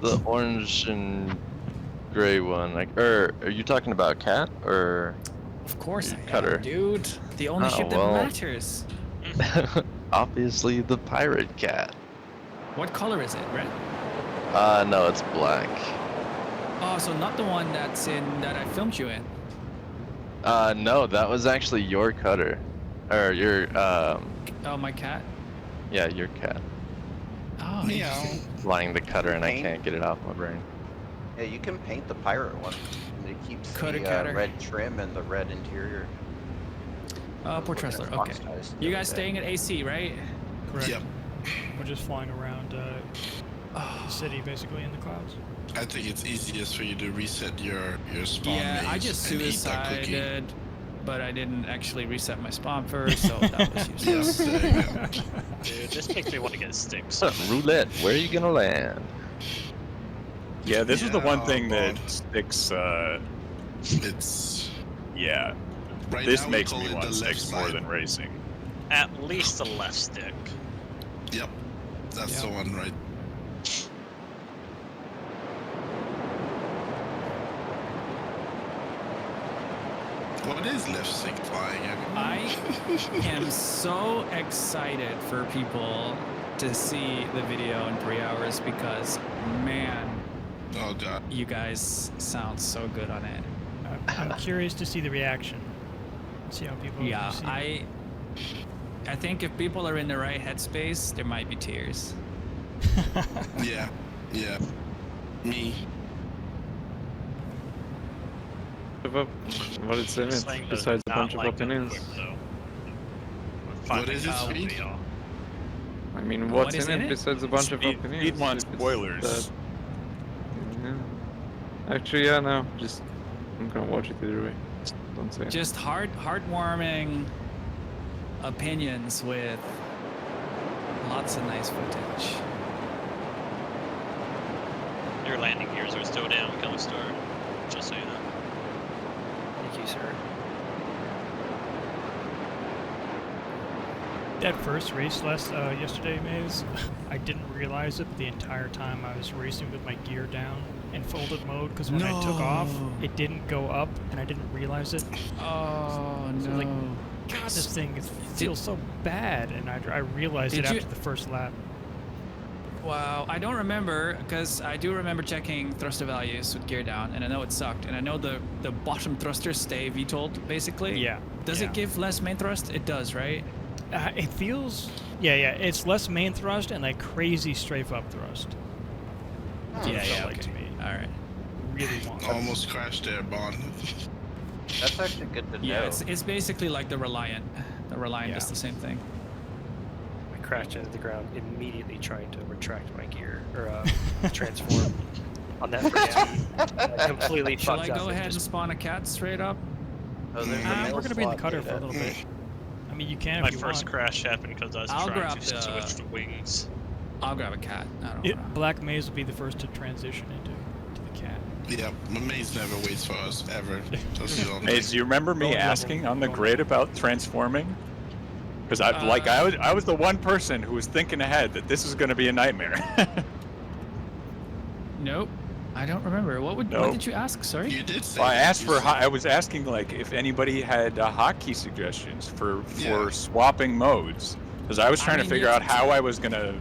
The orange and gray one. Like, are you talking about cat or Of course I Cutter? am, dude. The only Oh, ship that well. matters. Obviously the pirate cat. What color is it? Red? No, it's black. Oh, so not the one that's in that I filmed you in. No, that was actually your cutter, or your Oh, my cat. yeah, your cat Oh, Meow. flying the cutter, and I Paint. can't get it off my brain. Yeah, you can paint the pirate one. And it keeps Cutter, the cutter. red trim and the red interior. Poor Tressler. Okay. You guys staying at AC, right? Correct. Yep. We're just flying around the city, basically, in the clouds. I think it's easiest for you to reset your spawn Yeah, I maze just and eat that cookie. suicided, but I didn't actually reset my spawn first, so that was useless. Yes, there you go. Dude, this makes me want to get sticks. Roulette, where are you gonna land? Yeah, this is the one Yeah, thing that well. sticks. It's Yeah, right this now we makes call me it want the left sticks more side. than racing. At least the left stick. Yep, that's Yeah. the one, right? What is left stick flying? I am so excited for people to see the video in 3 hours because, man, Oh god. you guys sound so good on it. I'm curious to see the reaction. See how people Yeah, receive it. I think if people are in the right headspace, there might be tears. Yeah, yeah. Me. What is in This it thing does besides a not bunch of like opinions? Quick, though. What is it, Finding Speed? out I mean, What what's is in in it it? besides a bunch of Speed- opinions? Speed wants It's spoilers. Yeah. Actually, yeah, no. Just I'm gonna watch it either way. Just don't say it. Just heartwarming opinions with lots of nice footage. Your landing gears are still down, Cutlass. Just so you know. Thank you, sir. That first race yesterday, Maze, I didn't realize it the entire time I was racing with my gear down in folded mode, because when I took off, No. it didn't go up, and I didn't realize it. Oh So, no! like, God, this thing feels so bad, and I realized it Did you- after the first lap. Wow, I don't remember because I do remember checking thruster values with gear down, and I know it sucked. And I know the bottom thrusters stay VTOL'd basically. Yeah. Does yeah. it give less main thrust? It does, right? It feels... Yeah, it's less main thrust and like crazy strafe up thrust. That's what it felt like to me. All right. Really want. Almost crashed there, Bond. That's actually good to know. Yeah, it's basically like the Reliant. The Reliant is Yeah. the same thing. I crashed into the ground immediately trying to retract my gear or transform on that first speed. I completely Shall fucked I up go and ahead and just- spawn a cat straight up? Oh, there's a We're middle going to be in the slot cutter for a data. little bit. I mean, you can My if you first want. crash happened because I was I'll trying grab to the- switch the wings. I'll grab a cat. I don't know. Black Maze will be the first to transition into the cat. Yeah, my maze never waits for us, ever. That's the only Hey, do you remember me Going level, asking on the going grid about transforming? Because I was the one person who was thinking ahead that this was going to be a nightmare. Nope. I don't remember. What Nope. did you ask? Sorry. You did say Well, I that. asked You for. said- I was asking like if anybody had hotkey suggestions for Yeah. swapping modes, because I was I trying to mean, figure it's- out how I was gonna.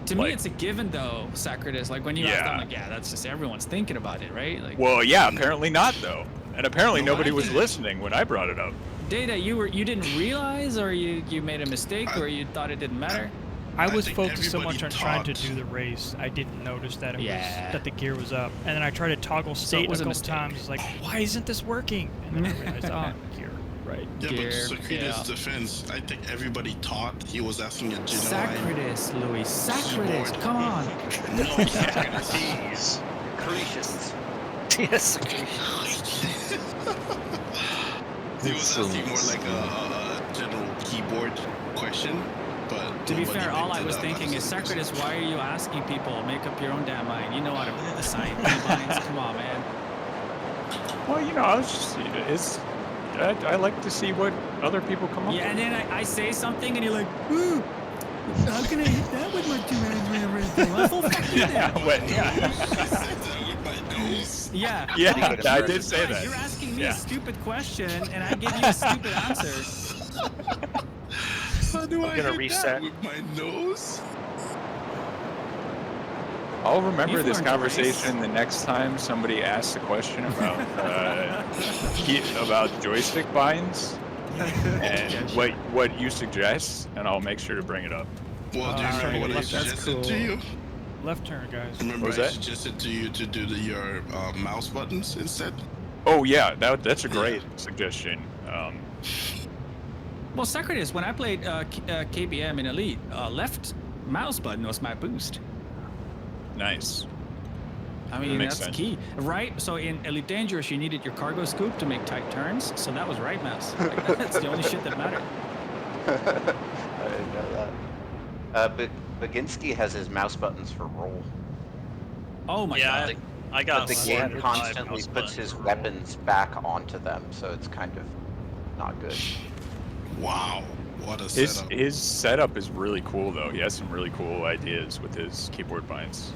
To me, like- it's a given though, Sacratus. Like when you asked, Yeah. I'm like, yeah, that's just everyone's thinking about it, right? Like, Well, yeah, apparently not though, and apparently No, nobody I was didn't. listening when I brought it up. Data, you didn't realize, or you made a mistake, or you thought it didn't matter? I I was think focused so everybody much on trying to taught- do the race, I didn't notice that it Yeah. was that the gear was up. And then I tried to toggle So it state was a a couple mistake. times. It's like, why isn't this working? And then I realized, gear. Right. Yeah, Gear, but Secretus' yeah. defense, I think everybody thought he was asking a genuine. Sacratus, Louis. Sacratus, Keyboard. come on. No, Sacratus. Jeez. Cretians. Yes. He was asking more like a general keyboard question. But To be nobody fair, all picked I it was up thinking as is, a Socrates, percentage. why are you asking people? Make up your own damn mind. You know how to assign keybinds. Come on, man. Well, you know, I was just, I like to see what other people come up Yeah, and with. then I say something, and you're like, ooh, how can I hit that with my 2 hands and everything? Well, fuck you then. With my nose. Yeah. Yeah, Oh, I Jesus did say Christ, that. You're asking me Yeah. a stupid question, and I give you a stupid answer. How do I'm I gonna hit reset. that with my nose? I'll remember You've this learned to race. conversation the next time somebody asks a question about about joystick binds and what you suggest, and I'll make sure to bring it up. Well, do you remember what I That's suggested cool. to you? Left turn, guys. Remember What was I that? suggested to you to do your mouse buttons instead? Oh yeah, that's a great suggestion. Well, Socrates, when I played KBM in Elite, left mouse button was my boost. Nice. I mean, makes that's sense. key. Right? So in Elite Dangerous, you needed your cargo scoop to make tight turns, so that was right mouse. Like, that's the only shit that mattered. I didn't know that. But Baginski has his mouse buttons for roll. Oh my Yeah, god. I But got the game standard constantly mouse puts button his roll. weapons back onto them, so it's kind of not good. Wow, what a His setup. his setup is really cool though. He has some really cool ideas with his keyboard binds.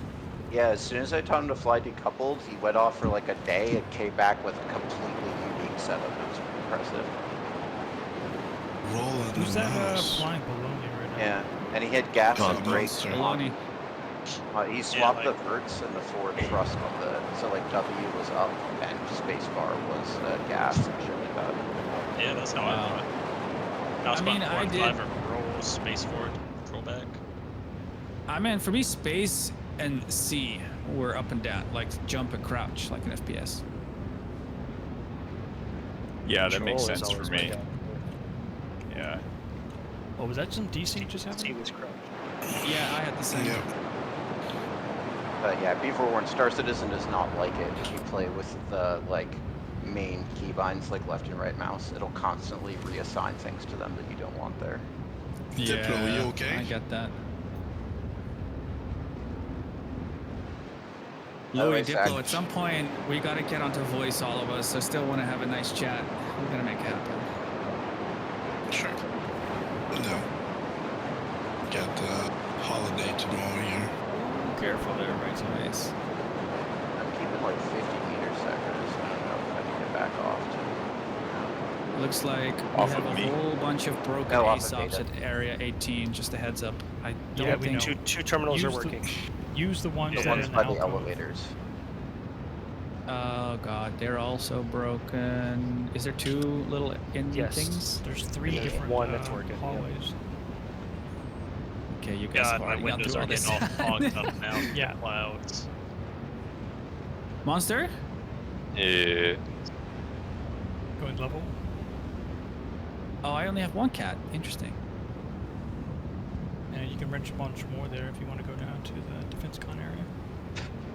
Yeah, as soon as I taught him to fly decoupled, he went off for like a day and came back with a completely unique setup. It was impressive. Rolling Who's the that mouse. flying below me right now? Yeah, and he had gas Oh, and brakes. monster. on. Baloney. He swapped like- the verts and the forward thrust on the, so like W was up and spacebar was gas and shit like that. Yeah, that's how I Wow. do it. Mouse I mean, button I forward, did- clever, roll, space forward, control back. I mean, for me, space and C were up and down, like jump and crouch, like an FPS. Yeah, that makes Control is sense for always me. my guy. Yeah. Oh, was that some DC just He happened? was crouched. Yeah, I had the same. Yep. But yeah, Beaver Warren Star Citizen does not like it if you play with the like main keybinds like left and right mouse. It'll constantly reassign things to them that you don't want there. Diplo, are you okay? I get that. Otherwise, Louis Diplo, at some point, we gotta get onto voice, all of us. I still want to have a nice chat. We're gonna make it happen. Sure. No. Got the holiday tomorrow here. Careful there, right to base. I'm keeping like 50 meter sectors. I don't know if I need to back off to. Looks like we Off have of a me. whole bunch of broken Oh, off of ASOPs Beta. at Area 18. Just a heads up. I don't Yeah, we think know. Two terminals are Use the- working. Use the ones The that ones are in by the the alcove. elevators. Oh god, they're also broken. Is there two little end Yes. things? There's 3 There's different one that's working, yeah. hallways. Okay, you guys God, have my already gone windows through are all this. getting all fogged up now. Yeah. Clouds. Monster? Yeah. Going level. Oh, I only have one cat. Interesting. And you can wrench a bunch more there if you want to go down to the defense con area.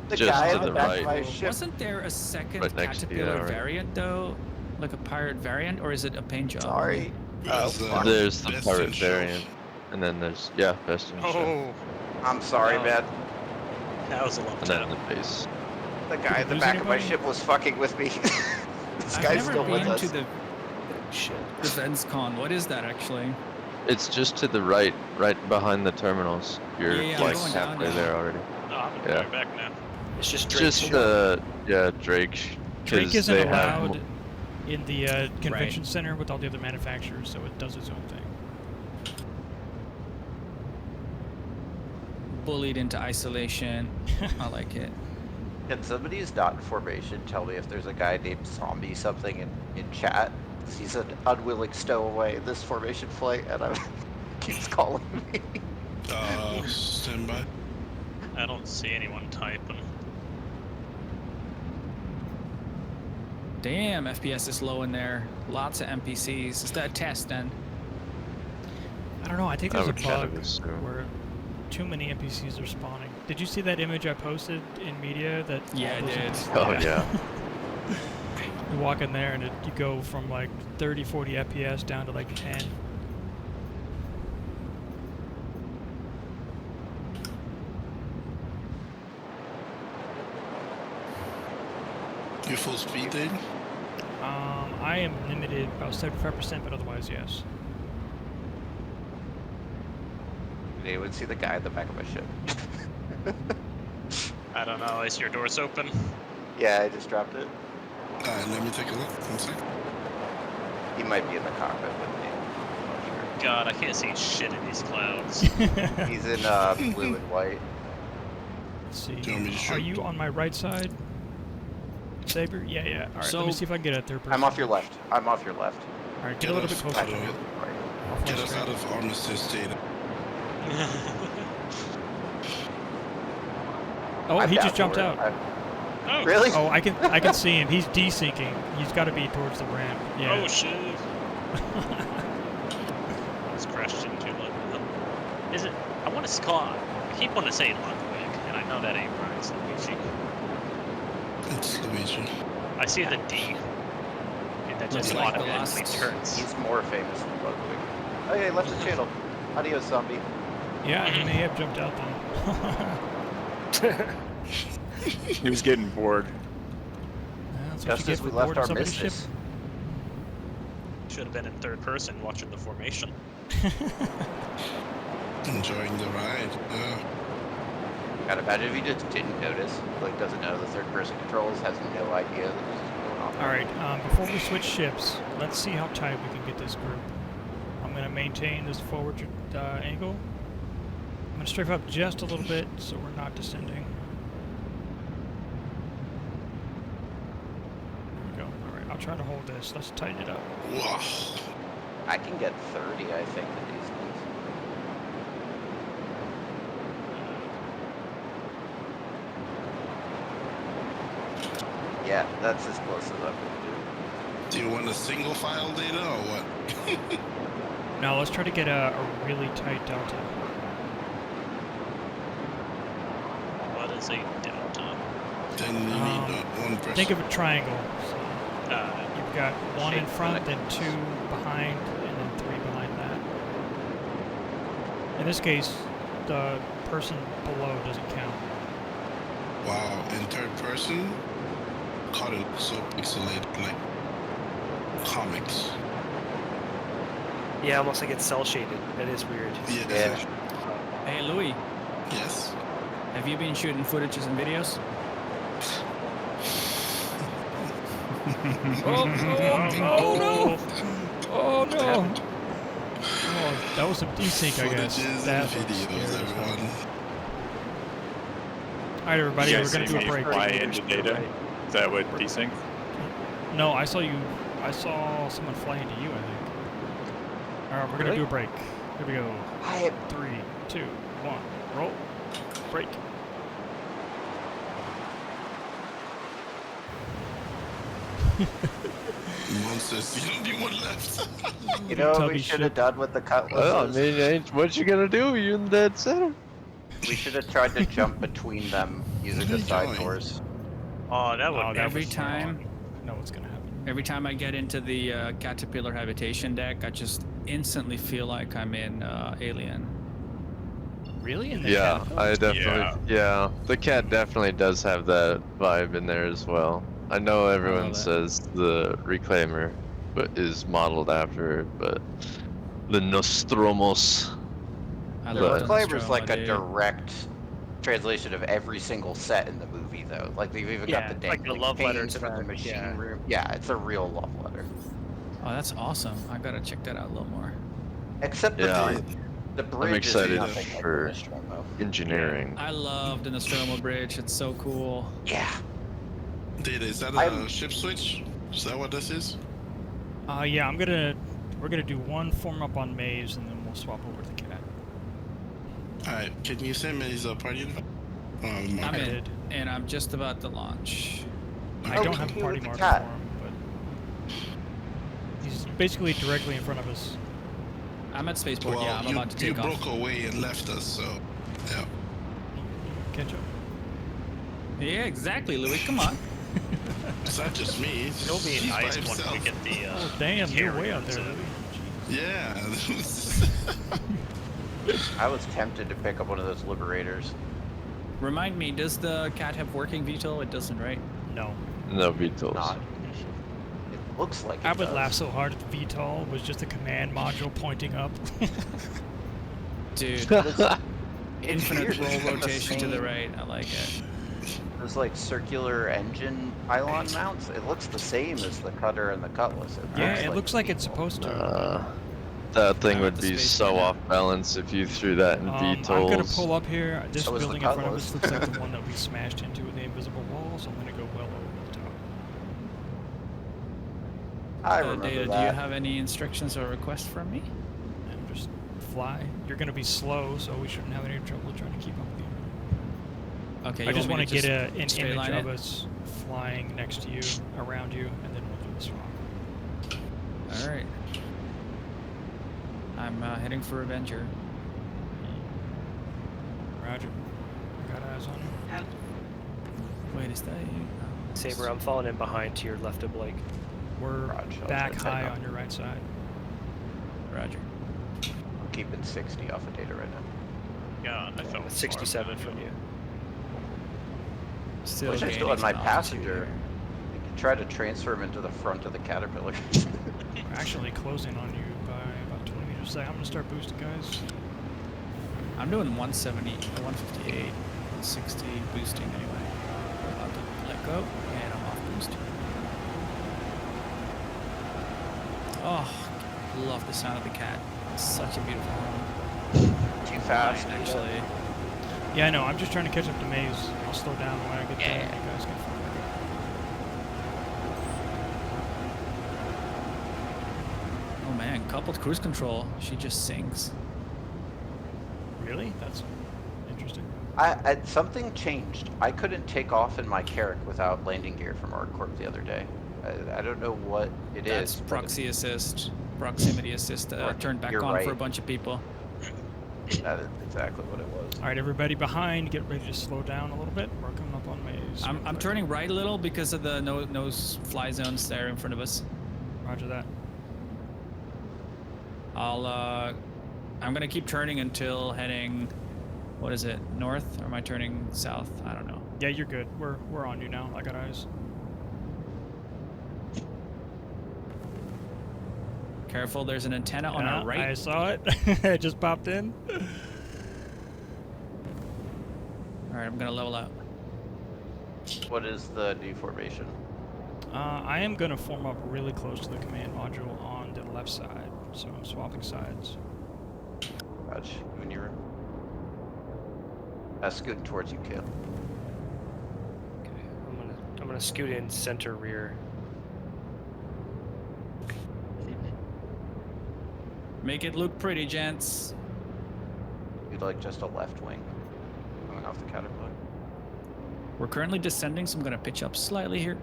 The Just guy to in the the back right. of my ship. Wasn't there a second Right next to you, Caterpillar right? variant though? Like a pirate variant, or is it a paint job? Sorry. There's, There's the Best in pirate Show. variant, and then there's best in show, Oh, I'm sorry, No. man. that was a long and then time. the base. The guy in the Lose back of my anybody? ship was fucking with me. This I've guy's never still with been us. to the Shit. defense con. What is that actually? It's just to the right, right behind the terminals. You're Yeah, I'm like going down halfway now. there already. Oh, I'm Yeah. going back now. It's just Drake's Just ship. Drake. Drake 'cause isn't they have allowed in the convention center with all the other manufacturers, so it does its own thing. Bullied into isolation. I like it. Can somebody who's not in formation tell me if there's a guy named Zombie something in chat? 'Cause he's an unwilling stowaway in this formation flight, and I keeps calling me. Stand by. I don't see anyone typing. Damn, FPS is low in there. Lots of NPCs. Is that a test then? I don't know. I think I there's a would kind bug of assume. where too many NPCs are spawning. Did you see that image I posted in media? That Yeah, all I those did. NPCs Oh yeah. You walk in there and you go from like 30, 40 FPS down to like 10. You full speed, Dave? I am limited about 75%, but otherwise, yes. They would see the guy at the back of my ship. I don't know. Is your doors open? Yeah, I just dropped it. Alright, let me take a look. One sec. He might be in the cockpit with me. I'm not sure. God, I can't see shit in these clouds. He's in blue and white. Let's see. Do you want me to Are shoot? you on my right side, Saber? Yeah, yeah. All right, let me So- see if I can get a third person. I'm off your left. I'm off your left. All right, get a little bit closer. Out of, Right. Off my get us screen. out of armistice data. Oh, I'm he down just jumped for it. out. Oh. Really? Oh, I can see him. He's desyncing. He's got to be towards the ramp. Yeah. Oh shit! It's crashed into Ludwig. Is it? I want to call. I keep wanting to say Ludwig, and I know that ain't right. It's Luigi. It's Luigi. I see the D, and that just Looks like the automatically last- turns. He's more famous than Ludwig. Oh yeah, he left the channel. Adios, zombie. Yeah, he may have jumped out then. He was getting bored. Yeah, that's what Just you get as we for left boarding our somebody's ship. mistress. Should have been in third person watching the formation. Enjoying the ride. God, imagine if he just didn't notice. Like, doesn't know the third person controls, has no idea that this is going on. All right, before we switch ships, let's see how tight we can get this group. I'm going to maintain this forward angle. I'm going to strafe up just a little bit so we're not descending. There we go. All right, I'll try to hold this. Let's tighten it up. Wow. I can get 30, I think, with these things. Yeah, that's as close as I'm going to Do you want a single file data or what? Now let's try to get a really tight delta. What is a delta? Then you need one person. Think of a triangle. So you've got one in Shape front, like- then two behind, and then three behind that. In this case, the person below doesn't count. Wow, in third person, God, it looks so pixelated, like comics. Yeah, almost like it's cell shaded. That is weird. Yeah. Hey, Louis, Yes. have you been shooting footages and videos? Oh no! Oh no! Oh, that was some desync, I guess. Footages That and was videos, scary as hell. everyone. All right, everybody, You we're guys gonna see do a me break. fly into data? Is that what desync? No, I saw you. I saw someone fly into you, I think. All right, we're gonna do a break. Here we go. 3, 2, 1, roll. Break. Monsters, you don't need one left. You know what we Tubby should have ship. done with the Cutlass? Well, I mean, what you gonna do? You're in that center. We should have tried to jump between them using the side Enjoy. doors. Oh, that would Oh, be that Every was time, No, what's gonna happen? every time I get into the Caterpillar habitation deck, I just instantly feel like I'm in Alien. Really? In the Yeah, Caterpillar? I definitely. Yeah, the cat definitely does have that vibe in there as well. I know everyone that. says the Reclaimer, but is modeled after it, but the Nostromos. I The love But- Reclaimer's like a dude. direct translation of every single set in the movie, though. Like, they've even Yeah, got the like the dangling love letter panes to from the that, machine yeah. room. Yeah, it's a real love letter. Oh, that's awesome. I gotta check that out a little more. Except the, Yeah, the bridge excited is nothing for- like the Nostromo. Engineering. I love the Nostromo Bridge. It's so cool. Yeah. Data, is that a I'm- ship switch? Is that what this is? Yeah, we're gonna do one form up on Maze, and then we'll swap over to the cat. Alright, can you send me the party info? I'm I in, did. and I'm just about to launch. I Oh, don't we have can a do party with the marker cat. for him, but he's basically directly in front of us. I'm at spaceport. Well, yeah, I'm you, about to you take off. broke away and left us, so yeah. Catch up. Yeah, exactly, Louis. Come on. It's not just me. It'll be He's by nice when himself. we get the. Oh damn, you're way out carriers there. in. Louis. Yeah. I was tempted to pick up one of those Liberators. Remind me, does the cat have working veto? It doesn't, right? No. No VTOLs. Not. It looks like it I would does. laugh so hard if the VTOL was just a command module pointing up. Dude, It's infinite weird. roll It's got the rotation to the same- right. I like it. Those like circular engine pylon mounts. It looks the same as the Cutter and the Cutlass. Yeah, it looks like it's supposed to. That thing I'm would at the be space so right now. off balance if you threw that in I'm gonna pull VTOLs. up here. This So is the building in front of us Cutlass. looks like the one that we smashed into with the invisible wall, so I'm gonna go well over the top. I remember Data, that. do you have any instructions or requests from me? And just fly. You're gonna be slow, so we shouldn't have any trouble trying to keep up with you. Okay, I you just want want me to get an straight image line of it? us flying next to you, around you, and then we'll do the swap. All right. I'm heading for Avenger. Roger. I got eyes on you. Wait, is that you? Saber, I'm falling in behind to your left of Blake. We're Roger, I'll back try to tighten high up. on your right side. Roger. I'm keeping 60 off of data right now. God, I felt 67 from you. Still Wish I still gaining had my some altitude passenger. here. You could try to transfer him into the front of the Caterpillar. We're actually closing on you by about 20 meters a second. I'm gonna start boosting, guys. I'm doing 170, 158, 160 boosting anyway. I'm about to let go, and I'm off boost. Oh, love the sound of the cat. It's such a beautiful home. Too fast, Mine, actually. Yeah, I know. I'm just trying to catch up to Maze. I'll slow down when I get there. Yeah. You guys can fly back Oh man, coupled cruise control. She just sings. up. Really? That's interesting. Something changed. I couldn't take off in my Carrack without landing gear from ArcCorp the other day. I don't know what it is. That's but proxy assist, proximity assist. Turned back You're on for a right. bunch of people. That is exactly what it was. All right, everybody behind, get ready to slow down a little bit. We're coming up on Maze. I'm turning right a little because of the no fly zones there in front of us. Roger that. I'm gonna keep turning until heading, what is it, north? Or am I turning south? I don't know. Yeah, you're good. We're on you now. I got eyes. Careful, there's an antenna on Yeah, our right. I saw it. It just popped in. All right, I'm gonna level out. What is the new formation? I am going to form up really close to the command module on the left side, so I'm swapping sides. Raj, you in your room? Scooting towards you, Kale. Okay, I'm gonna scoot in center rear. Make it look pretty, gents. You'd like just a left wing coming off the Caterpillar. We're currently descending, so I'm gonna pitch up slightly here.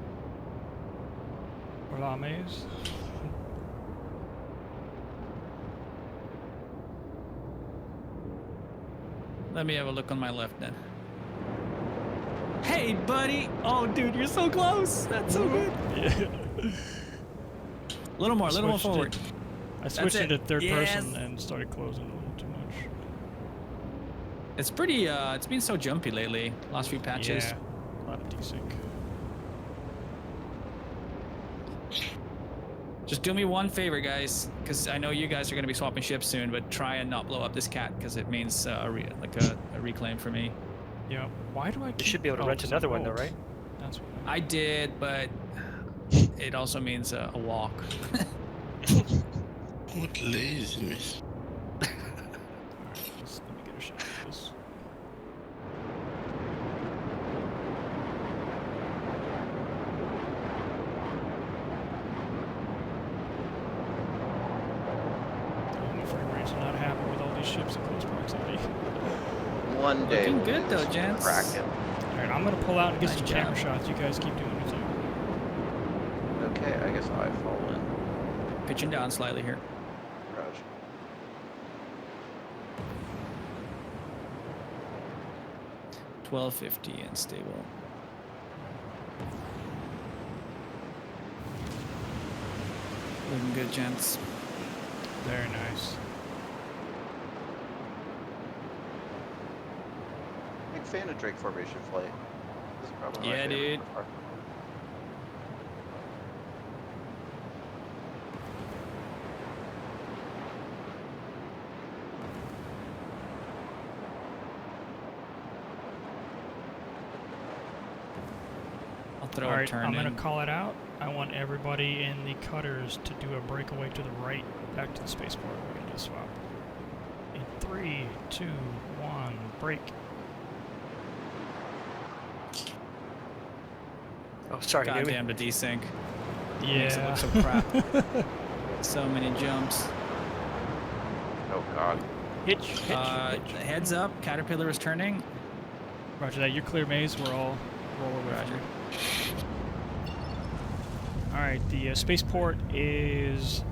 Hola, Maze. Let me have a look on my left then. Hey, buddy! Oh, dude, you're so close. That's so good. Yeah. A little more Switched forward. I switched it. into third Yes. person and started closing a little too much. It's pretty. It's been so jumpy lately. Last few patches. Yeah, a lot of desync. Just do me one favor, guys, because I know you guys are gonna be swapping ships soon. But try and not blow up this cat, because it means a reclaim for me. Yeah. Why do I? You should be able to rent another one though, right? That's what I did, but it also means a walk. What laziness. Alright, let me get a shot at this. My frame rate's not happy with all these ships in close proximity. One day. Looking we'll good do though, this gents. Kraken. Alright, I'm gonna pull out and get Nice some job. camera shots. You guys keep doing your thing. Okay, I guess I fall in. Pitching down slightly here. Raj. $12.50 and stable. Looking good, gents. Very nice. Big fan of Drake formation flight. This is probably my Yeah, favorite dude. so far. Throw All a right, turn I'm in. gonna call it out. I want everybody in the cutters to do a breakaway to the right, back to the spaceport. We're gonna do a swap. In 3, 2, 1, break. Oh, sorry, God Newbie. damn the desync. Makes it Yeah. look so crap. So many jumps. Oh god. Hitch. Heads up, Caterpillar is turning. Roger that. You're clear, Maze. We're all roll over. Roger. All right. The spaceport is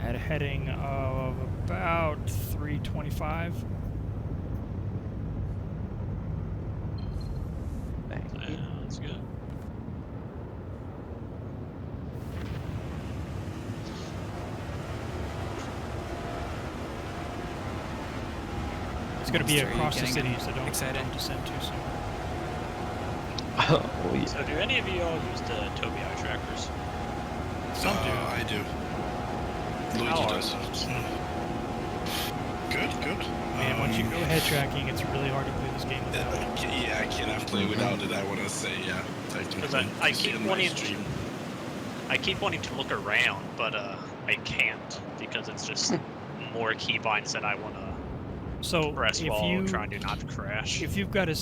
at a heading of about 325. Yeah, that's good. It's going to be Monster, are you across the getting city, so don't descend too soon. Oh, yeah. So do any of you all use the Tobii eye trackers? Some do. I do. Luigi How are does. those? Good, good. Man, once you go head tracking, it's really hard to play this game without it. Yeah, I cannot play without it. I want to say, yeah. Because Technically, I Just keep in my wanting stream. I keep wanting to look around, but I can't because it's just more keybinds that I want to So press if while you trying to not decrash. if you've got a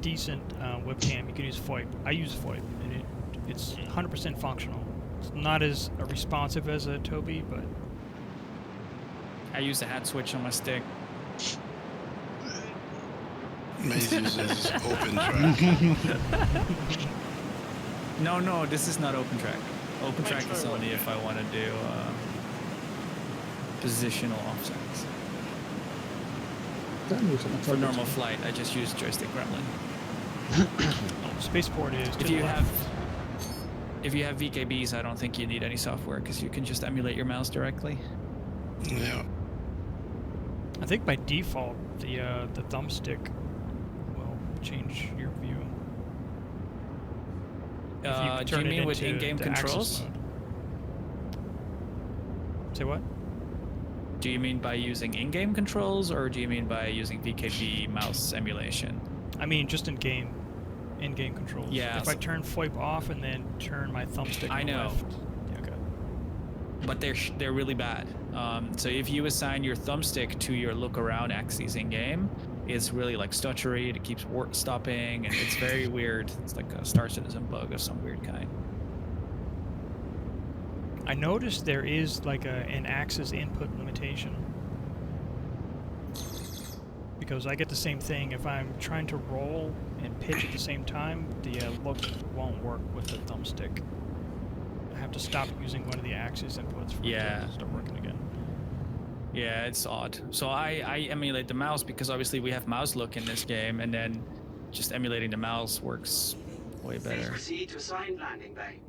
decent webcam, you can use VoIP. I use VoIP, and it's 100% functional. It's not as responsive as a Tobii, but I use the hat switch on my stick. Maze uses open track. No, this is not open track. Open track is only if I want to do positional offsets. For normal flight, I just use joystick gremlin. spaceport is. to If the you left. have VKBs, I don't think you need any software because you can just emulate your mouse directly. Yeah. I think by default the thumbstick will change your view. If Do you turn it mean with into in-game the axis controls? mode. Say what? Do you mean by using in-game controls, or do you mean by using VKB mouse emulation? I mean just in-game controls. Yeah, If I turn VoIP off and then turn my thumbstick I on the know. left. Yeah, okay. But they're really bad. So if you assign your thumbstick to your look around axis in game, it's really like stuttery. It keeps stopping, and it's very weird. It's like a Star Citizen bug of some weird kind. I noticed there is like an axis input limitation. Because I get the same thing if I'm trying to roll and pitch at the same time, the look won't work with the thumbstick. I have to stop using one of the axis inputs for it to start working again. Yeah, it's odd. So I emulate the mouse because obviously we have mouse look in this game, and then just emulating the mouse works way better. Proceed to assigned landing bay.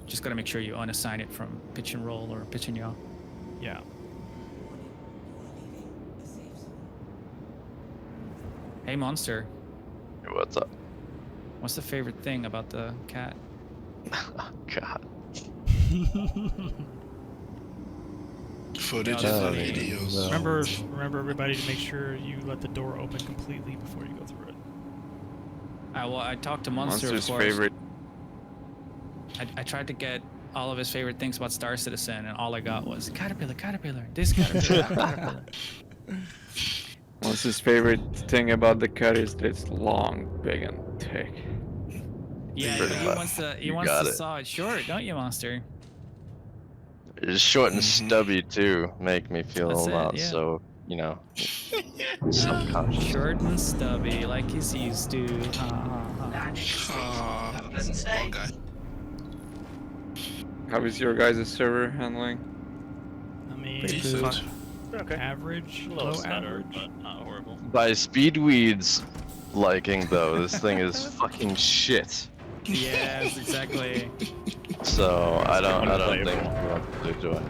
Just gotta make sure you unassign it from pitch and roll or pitch and yaw. Yeah. Hey, Monster. What's up? What's the favorite thing about the cat? God. Footage Yeah, and videos. Remember everybody to make sure you let the door open completely before you go through it. Well, I talked to Monster, Monster's of course. favorite. I tried to get all of his favorite things about Star Citizen, and all I got was caterpillar, this caterpillar, that caterpillar. Monster's favorite thing about the cat is that it's long, big, and thick. Yeah, Pretty he much. wants to. He You wants got to it. saw it short, don't you, Monster? It's short and stubby too. Make me feel That's a it, lot yeah. so, subconscious. Short and stubby, like he's used to. Ha ha ha. Pleasant stay. guy. How is your guys' server handling? I mean, Decent. Okay. average, A little low stutter, average. but not horrible. By Speedweed's liking though, this thing is fucking shit. Yes, exactly. So I don't Unplayable. think we want to do it.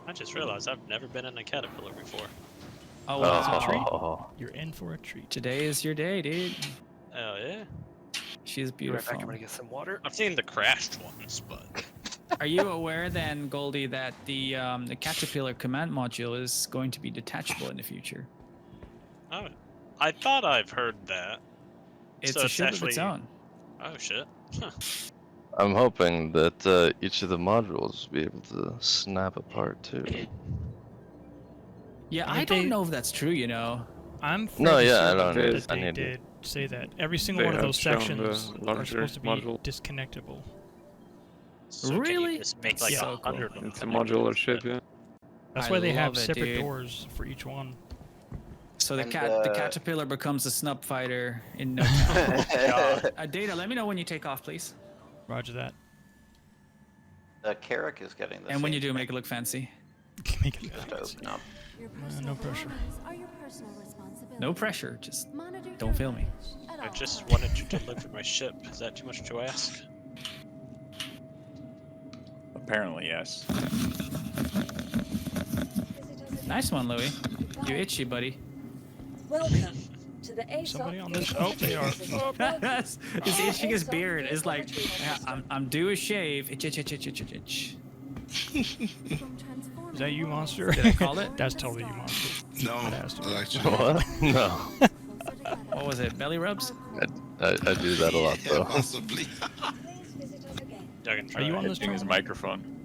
I just realized I've never been in a caterpillar before. Oh, well, that's a treat. Oh, You're in for a treat. Today is your day, dude. Oh yeah. She's Be right beautiful. back. I'm gonna get some water. I've seen the crashed ones, but Are you aware then, Goldie, that the Caterpillar command module is going to be detachable in the future? Oh, I thought I've heard that. It's So a ship of its actually- own. Oh shit. Huh. I'm hoping that each of the modules will be able to snap apart too. Yeah, I mean, I don't they- know if that's true. You know. I'm No, fairly yeah, I certain don't that know. I they need to- did say that. Every single They one of have those shown sections the are larger supposed to be module. disconnectable. So can Really? you just make like Yeah. So cool. 100 of them It's a connected modular instead? ship, yeah. That's I why they have love it, separate dude. doors for each one. So the And, the caterpillar becomes a snub fighter in no time. God. Data, let me know when you take off, please. Roger that. The Carrick is getting the And when same you do, thing. make it look fancy. Make it Just fancy. open up. Your no personal pressure. belongings are your personal responsibility. No pressure, just Monitor don't your fail me. luggage at I all just times. wanted you to look for my ship. Is that too much to ask? Apparently, yes. Nice one, Louis. You itchy, buddy. Welcome to the ASOP. Somebody on this? Oh, they are. Oh. He's itching his beard. It's like, yeah, I'm due a shave. Itch, itch, itch, itch, itch, itch, itch. Is that you, Monster? Did I call it? That's totally you, Monster. No, It has to be. actually. What? No. What was it? Belly rubs? I do that a lot Yeah, though. possibly. Duggan, Are you on this Hitching his terminal? microphone.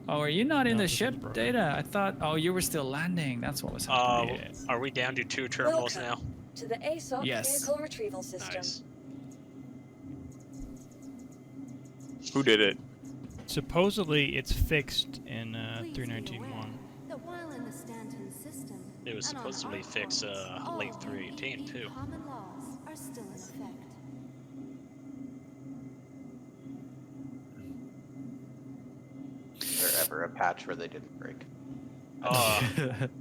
Oh, are you not in No, the this is ship, broken. Data? I thought. Oh, you were still landing. That's what was happening. Are we down to 2 terminals now? Welcome to the ASOP Yes. vehicle retrieval system. Nice. Who did it? Supposedly, it's fixed in Please be 319.1. aware that while in the Stanton system, It was and on supposedly Arcor, fixed all late 318 UEE too. common laws are still in effect. Is there ever a patch where they didn't break?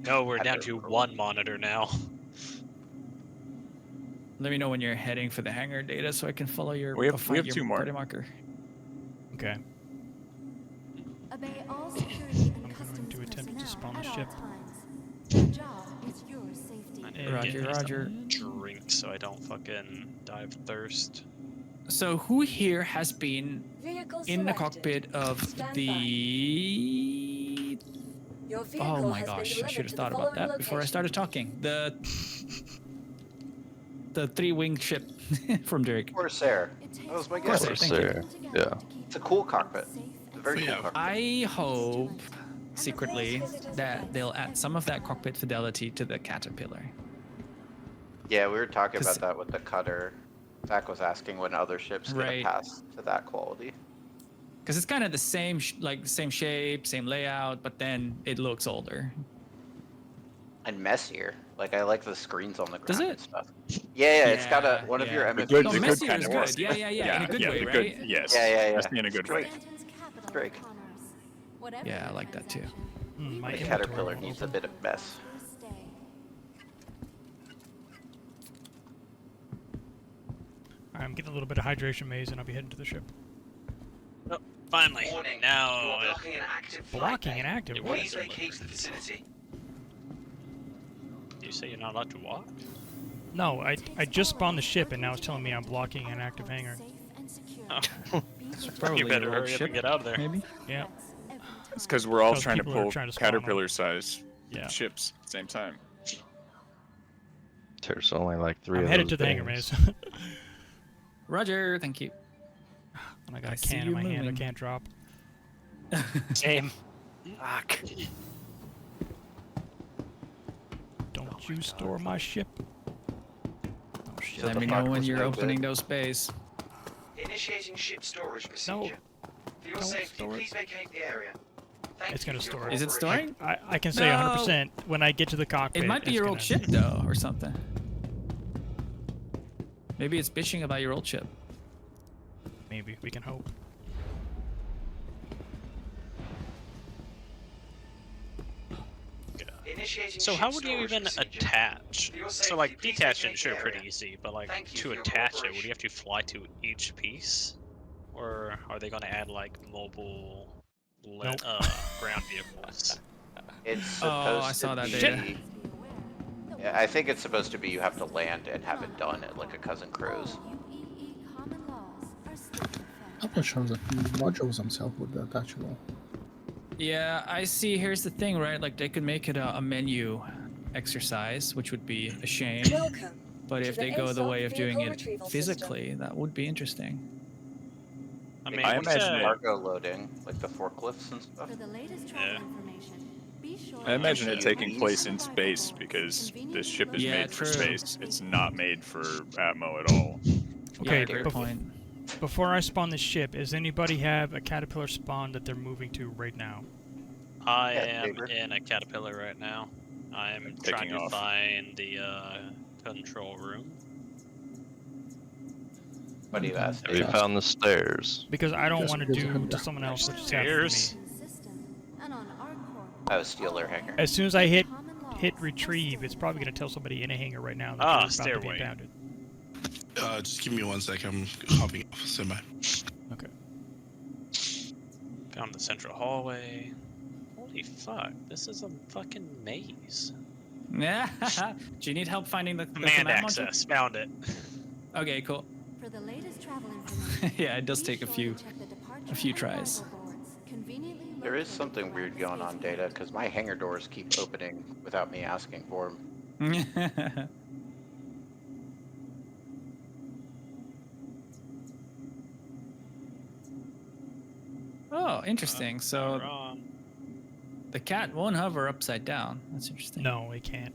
No, we're Had down to to approve. 1 monitor now. Let me know when you're heading for the hangar, Data, so I can follow your. We have- find we have your 2 more. party marker. Okay. Obey all security and I'm going customs to attempt to personnel spawn a at all ship. times. Your job is your safety. I need to Roger, get me Roger. some drink so I don't fucking die of thirst. So who here has been Vehicle in the selected. cockpit of Stand the? Your vehicle Oh my has been gosh! I delivered should have to thought the about following that before I location. started talking. The 3-winged ship from Drake. Corsair. It That was takes my all guess. Corsair, thank you. Corsair, yeah. It's a cool cockpit. safe It's a very cool Yeah. cockpit. I hope secretly that they'll add some of that cockpit fidelity to the Caterpillar. Yeah, we were talking 'Cause- about that with the cutter. Zach was asking when other ships Right. gonna pass to that quality. Because it's kind of the same, same shape, same layout, but then it looks older. And messier. Like, I like the screens on the ground Does and it? stuff. Yeah, it's got Yeah, a one of your yeah. MFs. good- No, the good messier kind is of good. was. Yeah, in a good yeah, way, the right? Good, yes. Yeah. Messy in a good way. Stanton's capital Great. of commerce. Whatever Yeah, I the like that too. transaction, My The inventory Caterpillar won't needs a open. bit of mess. stay. Alright, I'm getting a little bit of hydration maze and I'll be heading to the ship. Oh, finally. Warning. You Now. are blocking an active flight Blocking bay. and active. It What? Please vacate the vicinity. You say you're not allowed to walk? No, I just spawned the ship and now it's telling me I'm blocking an active hangar. Safe and secure. Oh. Be vigilant. Probably You better your old hurry up ship, and get out of there. Maybe. Yeah. Every It's time. because we're all Because trying to people are pull trying to spawn them. caterpillar-sized Yeah. ships at the same time. There's only like 3 I'm of headed those to the hangar things. maze. Roger, thank you. And I got I a see can in you my hand I moving. can't drop. Same. Fuck. Don't you store my ship. Oh shit. Let the me fuck know when was you're no opening good? those bays. Initiating ship storage procedure. For your don't safety, store it. please vacate the area. Thank It's you gonna for your store it. Is it cooperation. storing? I can say No. 100% when I get to the cockpit. It might be it's your gonna- old ship though, or something. Maybe it's bitching about your old ship. Maybe, we can hope. Initiating So ship how would you storage even procedure. attach? For your So like safety, please detach and vacate sure the pretty area. easy, but like Thank you to for your attach it, would cooperation. you have to fly to each piece? Or are they gonna add like mobile Nope. ground vehicles? It's Oh, supposed I saw to that be. data. Please be aware that Yeah, I think it's supposed to be you have to land and have it done at like a Cousin Crow's. all UEE common laws are still in effect. I'm not sure that modules themselves would be attachable. Yeah, I see. Here's the thing, right? Like they could make it a menu exercise, which would be a shame. Welcome. But to if the they go the ASOC way of doing vehicle it retrieval physically, that would be interesting. I mean, I what's imagine that? Cargo loading, like the forklifts and stuff. For the latest travel information, be sure I imagine it Huge. taking place in space because this ship is Yeah, made for true. space. It's not made for Atmo at all. Okay, Yeah, great point. Before I spawn this ship, does anybody have a caterpillar spawn that they're moving to right now? I Yeah, am Saber. in a caterpillar right now. I'm trying Taking to off. find the control room. What do you ask? Have you found the stairs? Because I don't Just want to put do it to down. someone else what just happened to Stairs. me. and on our core. I have a steel air hanger. As soon as I hit retrieve, it's probably going to tell somebody in a hangar right now that they're about to be Stairway. impounded. Just give me 1 sec. I'm hopping off semi. Okay. Found the central hallway. Holy fuck, this is a fucking maze. Yeah. Do you need help finding the Command module? access, found it. Okay, cool. For the latest travel information, Yeah, it does be take a sure few to check the departure a few and tries. arrival boards, conveniently There is located something throughout weird the going on, spaceport. Data, because my hangar doors keep opening without me asking for them. Oh, interesting. So the cat won't hover upside down. That's interesting. No, it can't.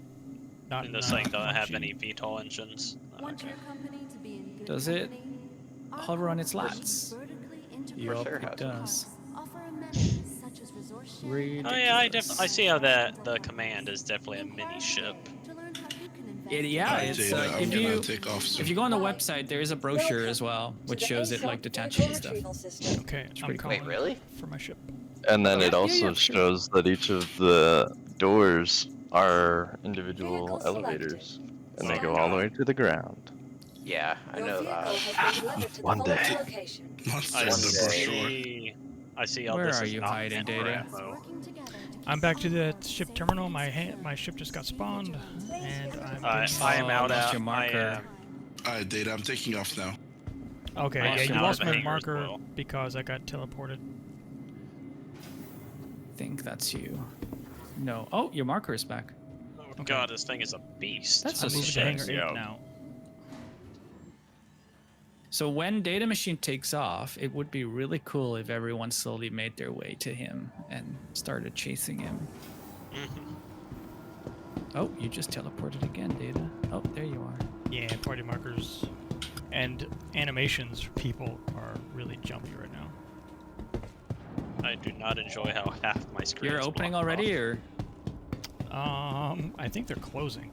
Not And this in, thing doesn't have 1G. any VTOL engines. Want your company to be in good Does it company? Our hover on its core lats? vertically integrated Yup, sure it has. does. offer amenities such as resource sharing. Oh yeah, I see how the command is definitely a mini ship. To learn how you can invest Yeah, Alright, it's Data, I'm if gonna you take off soon. if you go on the website, there is a brochure Welcome as well, to which the shows it ASOC like vehicle detaching and stuff. retrieval system. Okay, I'm pretty cool. Wait, calling really? for my ship. And then it Yeah, also yeah, sure. shows that each of the doors are individual Vehicle selected. elevators, and they go all the way to the ground. Yeah, I Your know vehicle that. has been delivered to the One following day. location. Monster I in the brochure. see how Where this are is you not hiding, meant for Data? ammo. working together to keep I'm back to the all ship safe terminal. and My secure. my ship just got spawned, and I'm. I am Oh, out lost at your marker. Alright, Data, I'm taking off now. Okay, I yeah, am you out lost of my the hangar as marker well. because I got teleported. Think that's you. No. Oh, your marker is back. Oh god, this thing is a beast. That's I'm a moving to shit. hangar 8 Yeah. now. So when Data Machine takes off, it would be really cool if everyone slowly made their way to him and started chasing him. Oh, you just teleported again, Data. Oh, there you are. Yeah, party markers and animations for people are really jumpy right now. I do not enjoy how half my screen You're is opening blocked already, off. or I think they're closing.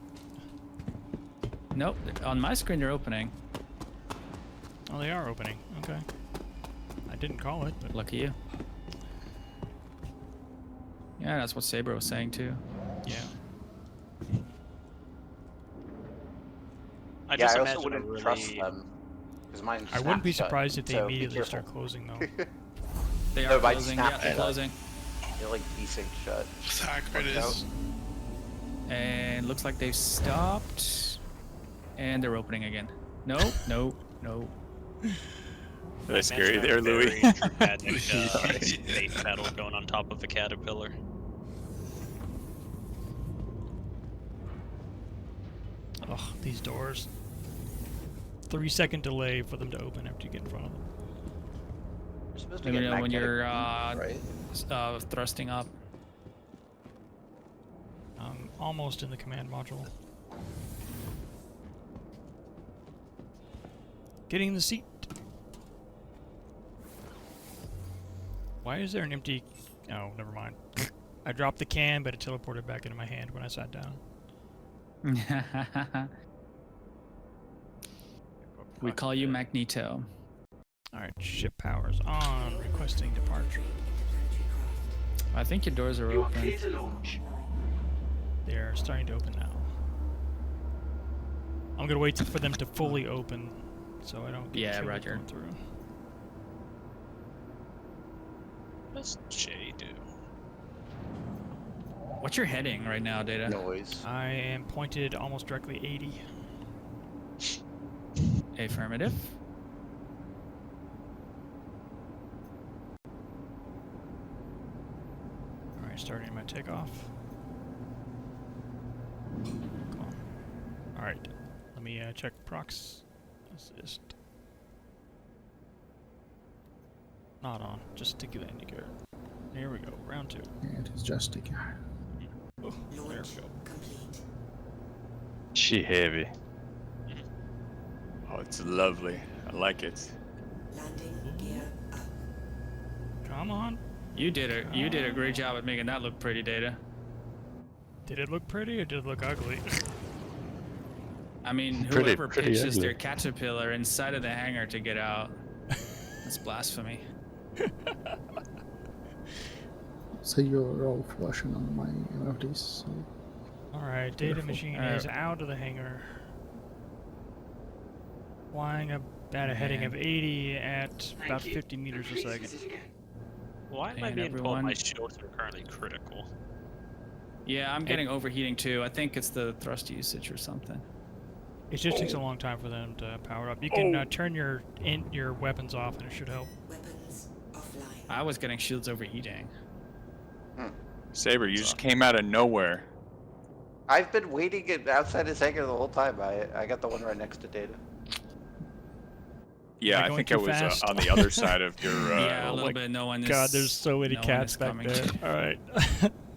nope? On my screen, they're opening. Oh, they are opening. Okay. I didn't call it, but Lucky you. Yeah, that's what Saber was saying too. yeah. I Yeah, just I also imagine a wouldn't really... trust them. Because mine I wouldn't be snaps shut, surprised if they so be immediately careful. start closing though. They No, are by closing. snap Yeah, they're shut. closing. They're like desync shut. Sacred Watch out. is. And looks like they've stopped. And they're opening again. No, no, no. That's Imagine scary a there, very Louis. dramatic space battle going on top of a caterpillar. Ugh, these doors. 3-second delay for them to open after you get in front of them. You're supposed to Let me get know when magnetic you're beam, right? thrusting up. I'm almost in the command module. Getting in the seat. Why is there an empty... Oh, never mind. I dropped the can, but it teleported back into my hand when I sat down. We call you Magneto. Alright, ship powers on. Requesting departure. I think your doors are open. Clear to launch. They're starting to open now. I'm gonna wait for them to fully open, so I don't get Yeah, killed Roger. going through. What's Jay do? What's your heading right now, Data? Noise. I am pointed almost directly 80. Affirmative. Alright, starting my takeoff. me check prox assist. Not on, just sticky landing gear. Here we go, round 2. Yeah, it is just sticky. Oh, there we go. She heavy. Oh, it's lovely. I like it. Come on. You did a great job at making that look pretty, Data. Did it look pretty or did it look ugly? I mean, Pretty- whoever pretty pitches ugly. their caterpillar inside of the hangar to get out, that's blasphemy. So you're all flashing on my MFDs. So Alright, data Careful. machine is out of the hangar. Flying at a heading of 80 at about 50 meters a second. Why am I And being told everyone- my shields are currently critical? Yeah, I'm getting overheating too. I think it's the thrust usage or something. It just takes a long time for them to power up. You can turn your weapons off and it should help. I was getting shields overheating. Saber, you just came out of nowhere. I've been waiting outside his hangar the whole time. I got the one right next to Data. Yeah, Am I I going think too I was fast? On the other side of your. Yeah, a little like, bit. No one is. God, there's so many no one cats is back coming. there. Alright.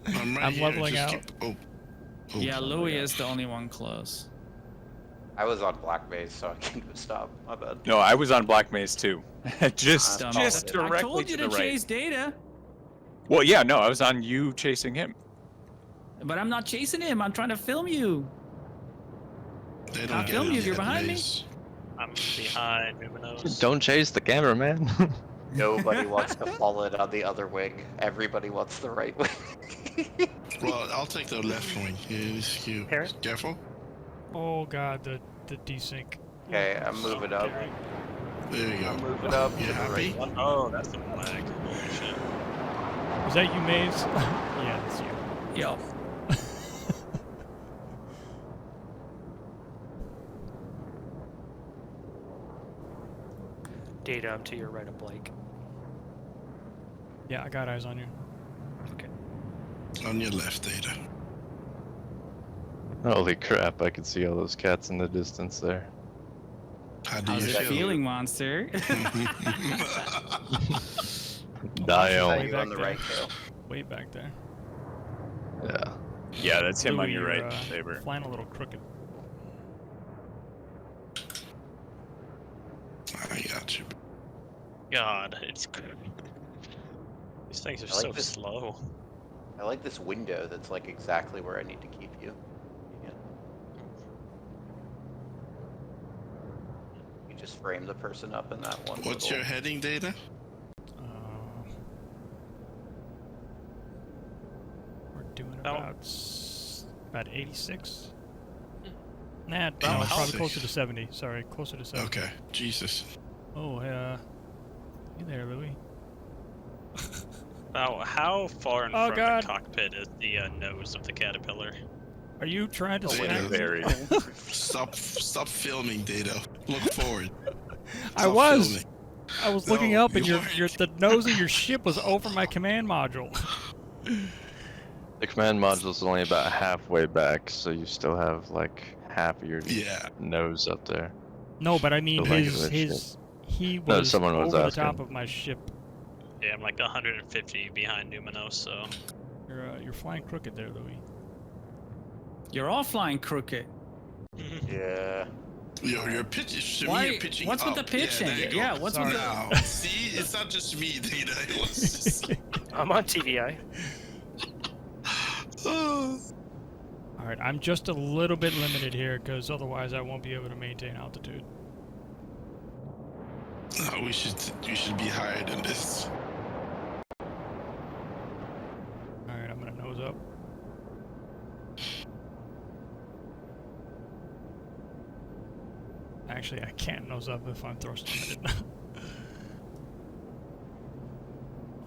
I'm right I'm here, leveling just out. keep- Yeah, Louis is the only one close. I was on Black Base, so I came to a stop. My bad. No, I was on Black Maze too. just Dumb just shit. directly I told you to to the right. chase Data, Well, yeah, no, I was on you chasing him. but I'm not chasing him. I'm trying to film you. They don't I'll get film it you if you're yet, behind me. Maze. I'm behind Numinos. Don't chase the cameraman. Nobody wants to fall in on the other wing. Everybody wants the right wing. Well, I'll take the left wing. It's cute. Careful. Oh god, the desync. Okay, I'm moving up. There you I'm go. moving up You to the happy? right one. Oh, that's the flag. Holy shit. Was that you, Maze? Yeah, that's you. Yo. Data, I'm to your right of Blake. Yeah, I got eyes on you. Okay. On your left, Data. Holy crap, I can see all those cats in the distance there. How do How's you it feel? feeling, monster? Die Are on. you on the right tail? Way back there. Yeah. Yeah, that's him on Louis, your you're, right, Saber. flying a little crooked. I got you. God, it's good. These things are I like so this. slow. I like this window that's like exactly where I need to keep you. Yeah. You just frame the person up in that one. What's little... your heading, Data? We're doing Oh. about 86. Nah, no, Oh, it's probably 86. closer to 70. Sorry, closer to 70. Okay. Jesus. Oh, you there, Louis? Now, how far in Oh, front God. of the cockpit is the nose of the caterpillar? Are you trying to Oh, snap? Very. Stop filming, Data. Look forward. I Stop was. filming. I was looking No, up, and you the nose of your ship was over my command module. The command module's only about halfway back, so you still have like half of your Yeah. nose up there. No, but I mean The leg of the he No, was someone was over the asking. top of my ship. Yeah, I'm like 150 behind Numinos, so... You're flying crooked there, Louis. You're all flying crooked. Yeah. You're pitching. Why- You're pitching what's with up. the pitching? Yeah, there you Yeah, go. what's with the- Now, see, it's not just me, Data. It was. I'm on TVI. Alright, I'm just a little bit limited here, because otherwise I won't be able to maintain altitude. No, you should be higher than this. Alright, I'm gonna nose up. Actually, I can't nose up if I'm thrust limited.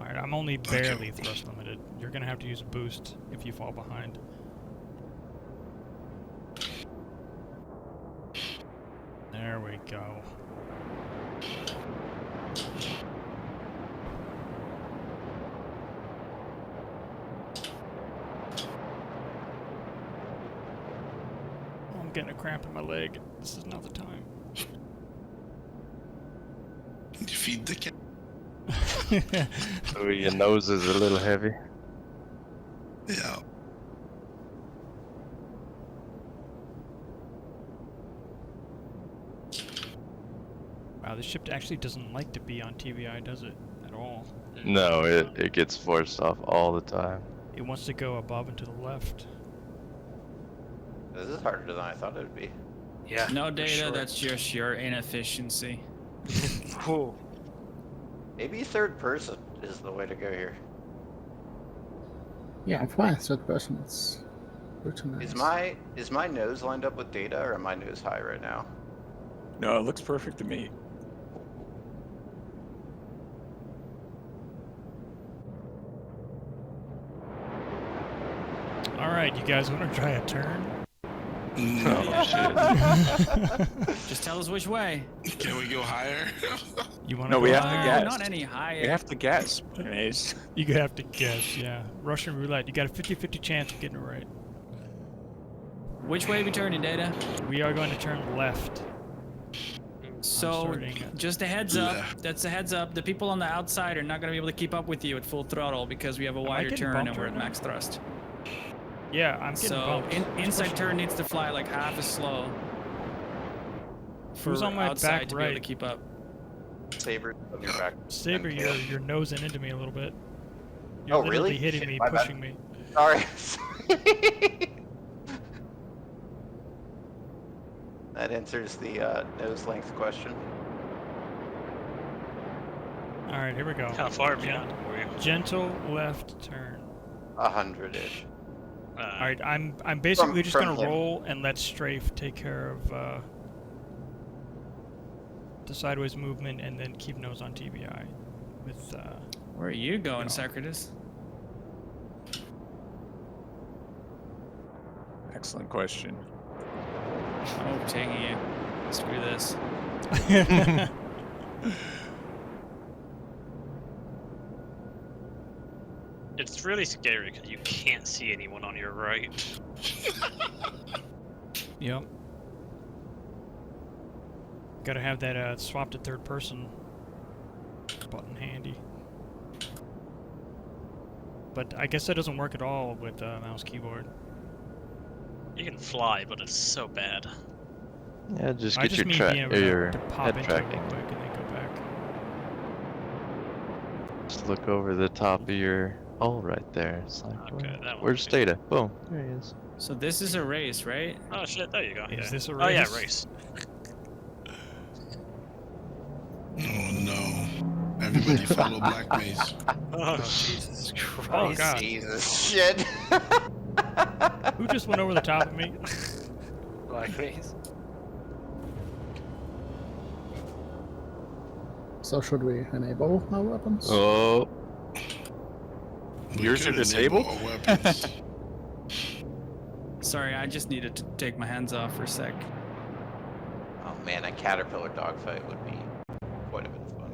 Alright, I'm only barely thrust limited. You're gonna have to use a boost if you fall behind. There we go. getting a cramp in my leg. This is not the time. Feed the cat. Oh, your nose is a little heavy. Yeah. Wow, this ship actually doesn't like to be on TVI, does it? At all. No, it gets forced off all the time. It wants to go above and to the left. This is harder than I thought it would be. Yeah. No for data, sure. that's just your inefficiency. Ooh. Maybe third person is the way to go here. Yeah, I'm fine. Third person, it's pretty nice. Is my nose lined up with data, or am my nose high right now? No, it looks perfect to me. Alright, you guys want to try a turn? Oh, shit. Just tell us which way. Can we go higher? You want No, to we go have to higher? guess. Not any higher. We have to guess. Anyways. You have to guess, yeah. Russian roulette. You got a 50-50 chance of getting it right. Which way are we turning, Data? We are going to turn left. So, starting at just a heads up. left. That's a heads up. The people on the outside are not going to be able to keep up with you at full throttle because we have a Am I wider getting turn bumped and we're right at now? max thrust. Yeah, I'm getting So, bumped. inside turn needs to fly like half as slow. For Who's on my outside back to be able to right? keep up. Saber on your back. Saber, and you're nosing into me a little bit. You're Oh, literally really? hitting Shit, me, my bad. pushing me. Sorry. That answers the nose length question. Alright, here we go. How far beyond were you? Gentle left turn. 100-ish. Alright, I'm basically just from gonna him. roll and let strafe take care of the sideways movement and then keep nose on TBI with Where are you going, Socrates? Excellent question. Oh, taking you. Screw this. It's really scary because you can't see anyone on your right. Yep. Gotta have that swap to third person button handy. But I guess that doesn't work at all with mouse keyboard. You can fly, but it's so bad. Yeah, just I get just your, mean being able your to pop head into tracking. it real quick and then go back. Just look over the top of your hull right there. It's like, Okay, that where's one's data? Boom, there he is. So this is a race, right? Oh shit, there you go. Is yeah. this a Oh yeah, race? race. Oh no. Everybody follow Black Maze. Oh, Jesus Christ. Oh god. Jesus shit. Who just went over the top of me? Black Maze. So should we enable our weapons? Oh, Yours are Couldn't disabled? enable our weapons. Sorry, I just needed to take my hands off for a sec. Oh man, a caterpillar dogfight would be quite a bit of fun.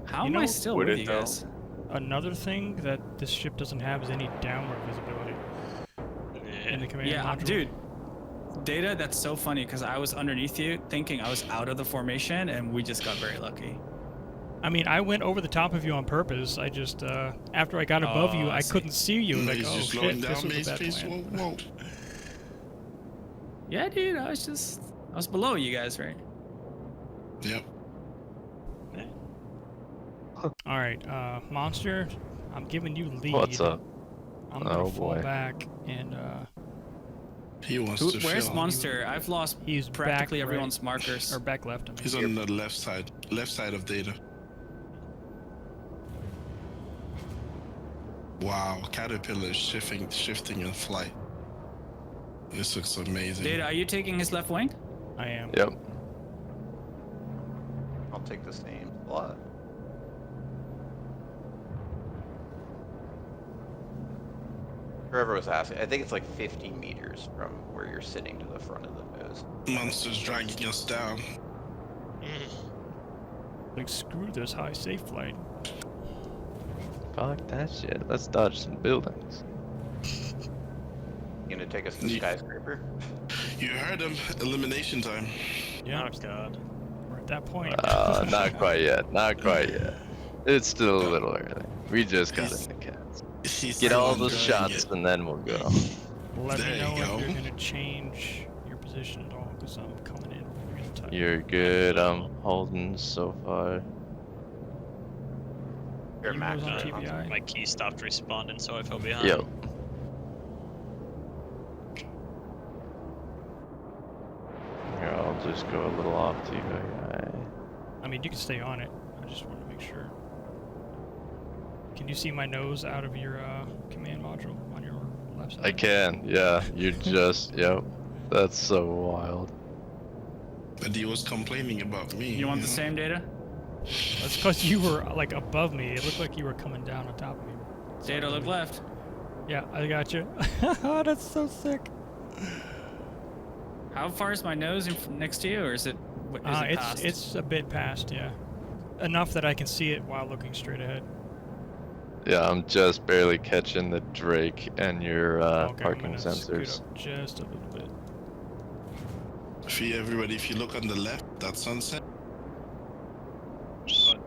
How You am I know, still would with it you though? guys? Another thing that this ship doesn't have is any downward visibility in the command Yeah, module. dude. Data, that's so funny because I was underneath you thinking I was out of the formation and we just got very lucky. I mean, I went over the top of you on purpose. I just, after I got above Oh, you, I I see. couldn't see you. Like, Maze oh just shit, slowing this down, was Maze, a bad please. plan. Whoa, whoa. Yeah, dude, I was below you guys, right? Yep. All right, monster, I'm giving you lead. what's up? I'm gonna Oh, fall boy. back and He wants to Where's fill. Monster? I've lost he's practically back everyone's right, markers. or back left. I mean. He's on the left side of data. Wow, Caterpillar is shifting in flight. This looks amazing. Data, are you taking his left wing? I am. Yep. I'll take the same slot. Whoever was asking, I think it's like 50 meters from where you're sitting to the front of the nose. Monster's dragging us down. Like, screw this high safe flight. Fuck that shit. Let's dodge some buildings. You gonna take us to Yeah. skyscraper? You heard him. Elimination time. Yeah, Oh god. we're at that point. Not quite yet. Not quite yet. It's still a little early. We just got in the cats. He's Get still all the enjoying shots it. and then we'll go. Let There me you know if go. you're gonna change your position at all, because I'm coming in real tight. You're good. I'm holding so far. Your You max was on rate. TVI? My key stopped responding, so I fell behind. Yep. Here, I'll just go a little off TVI. I mean, you can stay on it. I just want to make sure. Can you see my nose out of your command module on your left side? I can, yeah. You're just, yep. That's so wild. But he was complaining about me. You want the same data? That's because you were like above me. It looked like you were coming down on top of me. Data, look left. Yeah, I got you. Oh, that's so sick. How far is my nose next to you, or is it? Is it past? It's a bit past, yeah. Enough that I can see it while looking straight ahead. Yeah, I'm just barely catching the Drake and your Okay, parking I'm gonna scoot sensors. up just a little bit. Everybody, if you look on the left, that sunset.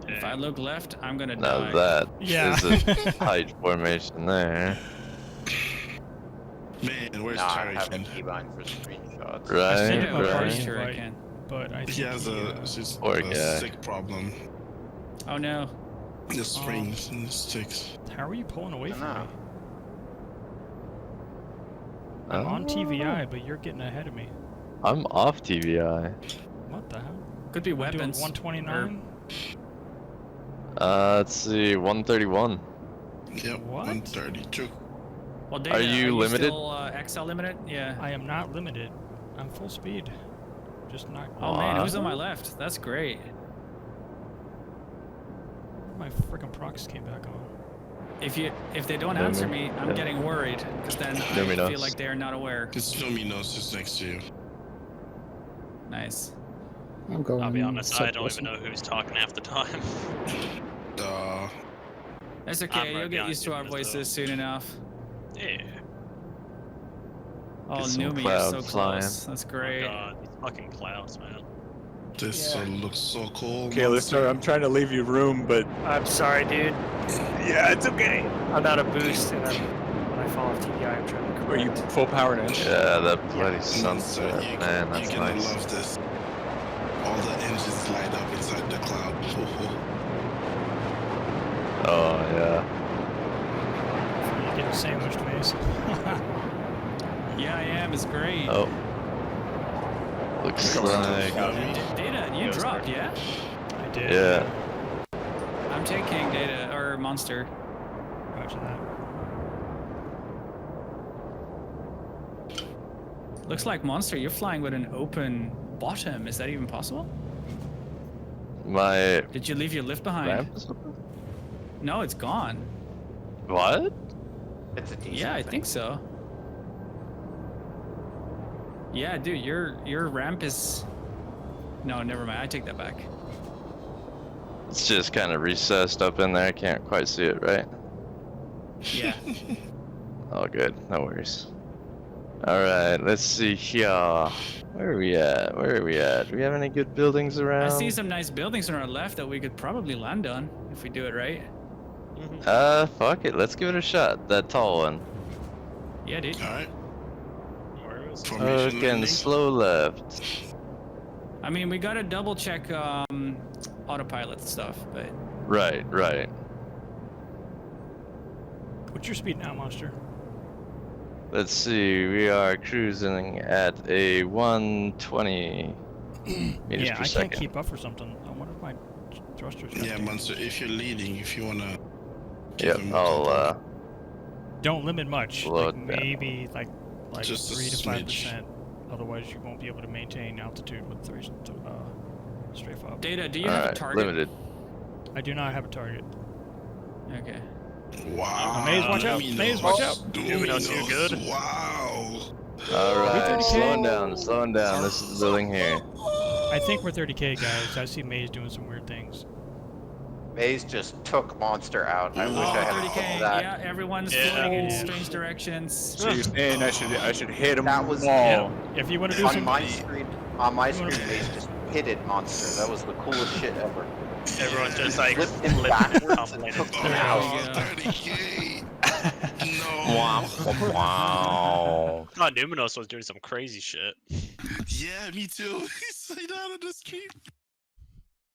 If I look left, I'm gonna Now die. that Yeah. is a tight formation there. Man, where's Nah, I Cherry? have a keybind for screenshots. Right, sent him a right. party Sure I invite, can. but I think He has he, Poor a guy. sick problem. Oh no. The springs and the sticks. How are you pulling away from know. me? I'm on Oh. TVI, but you're getting ahead of me. I'm off TVI. What the hell? Could be I'm doing weapons. 129. Let's see, 131. Yep, What? 132. Well, data, Are you limited? Still, XL limited? Yeah. I am not limited. I'm full speed. Just not. Oh man, who's on my What? left? That's great. My freaking procs came back on. If they don't answer me, I'm Yeah. getting worried because then I Luminos. feel like they are not aware. It's Luminos just next to you. Nice. I'm going. I'll be honest, I don't southwest. even know who's talking half the time. That's I'm okay. right You'll get behind used to you, our so- voices soon enough. Yeah. Oh, Get some Numi, you're so clouds flying. close. That's Oh great. god, these fucking clouds, man. This looks so cool. Okay, Lister, I'm trying to leave you room, but I'm sorry, dude. yeah, it's okay. I'm out of boost, and when I fall off TVI, I'm trying to Are you correct. full power now? Yeah, that bloody Monster, sunset, man, you're that's gonna nice. love this. All the engines light up inside the cloud. Oh, yeah. You're getting sandwiched, Mace. Yeah, I am. It's great. Oh. Looks like... Data, you dropped, yeah? I did. Yeah. I'm taking Data or Monster. Roger that. Looks like Monster, you're flying with an open bottom. Is that even possible? My Did you leave your lift behind? ramp is open? No, it's gone. What? It's a decent Yeah, I thing. think so. Yeah, dude, your ramp is. No, never mind. I take that back. It's just kind of recessed up in there. I can't quite see it, right? Yeah. All good. No worries. Alright, let's see here. Where are we at? Where are we at? Do we have any good buildings around? I see some nice buildings on our left that we could probably land on if we do it right. Fuck it. Let's give it a shot. That tall one. Yeah, dude. Alright. Where is it? Formation Again, landing. slow left. I mean, we gotta double check autopilot stuff, but Right, right. What's your speed now, Monster? Let's see. We are cruising at a 120 meters Yeah, per I second. can't keep up for something. I wonder if my thrusters. got Yeah, damaged. Monster, if you're leading, if you wanna... Yep, I'll Don't limit much. slow Like it down. maybe like Just a 3 to smidge. 5%. Otherwise, you won't be able to maintain altitude with strafe up. Data, do you have a Alright, target? limited. I do not have a target. Okay. Wow. Maze, watch out! Luminos. Maze, watch out! Luminos, you good? Wow. Alright, 30K. slowing down, slowing down. This is the building here. I think we're 30k, guys. I see Maze doing some weird things. Maze just took Monster out. I wish I had 30K. clipped that. Yeah, everyone's Yeah. floating in Yeah. strange directions. So you're saying I should hit them That was- all? If you want to do On some, my screen, Maze wanna- just pitted Monster. That was the coolest shit ever. Everyone's just like Flipped him flipping backwards and tumbling took and him There out. we go. 30K. Wow. No. Wow. I thought Numinos was doing some crazy shit. Yeah, me too. He's like down on the street.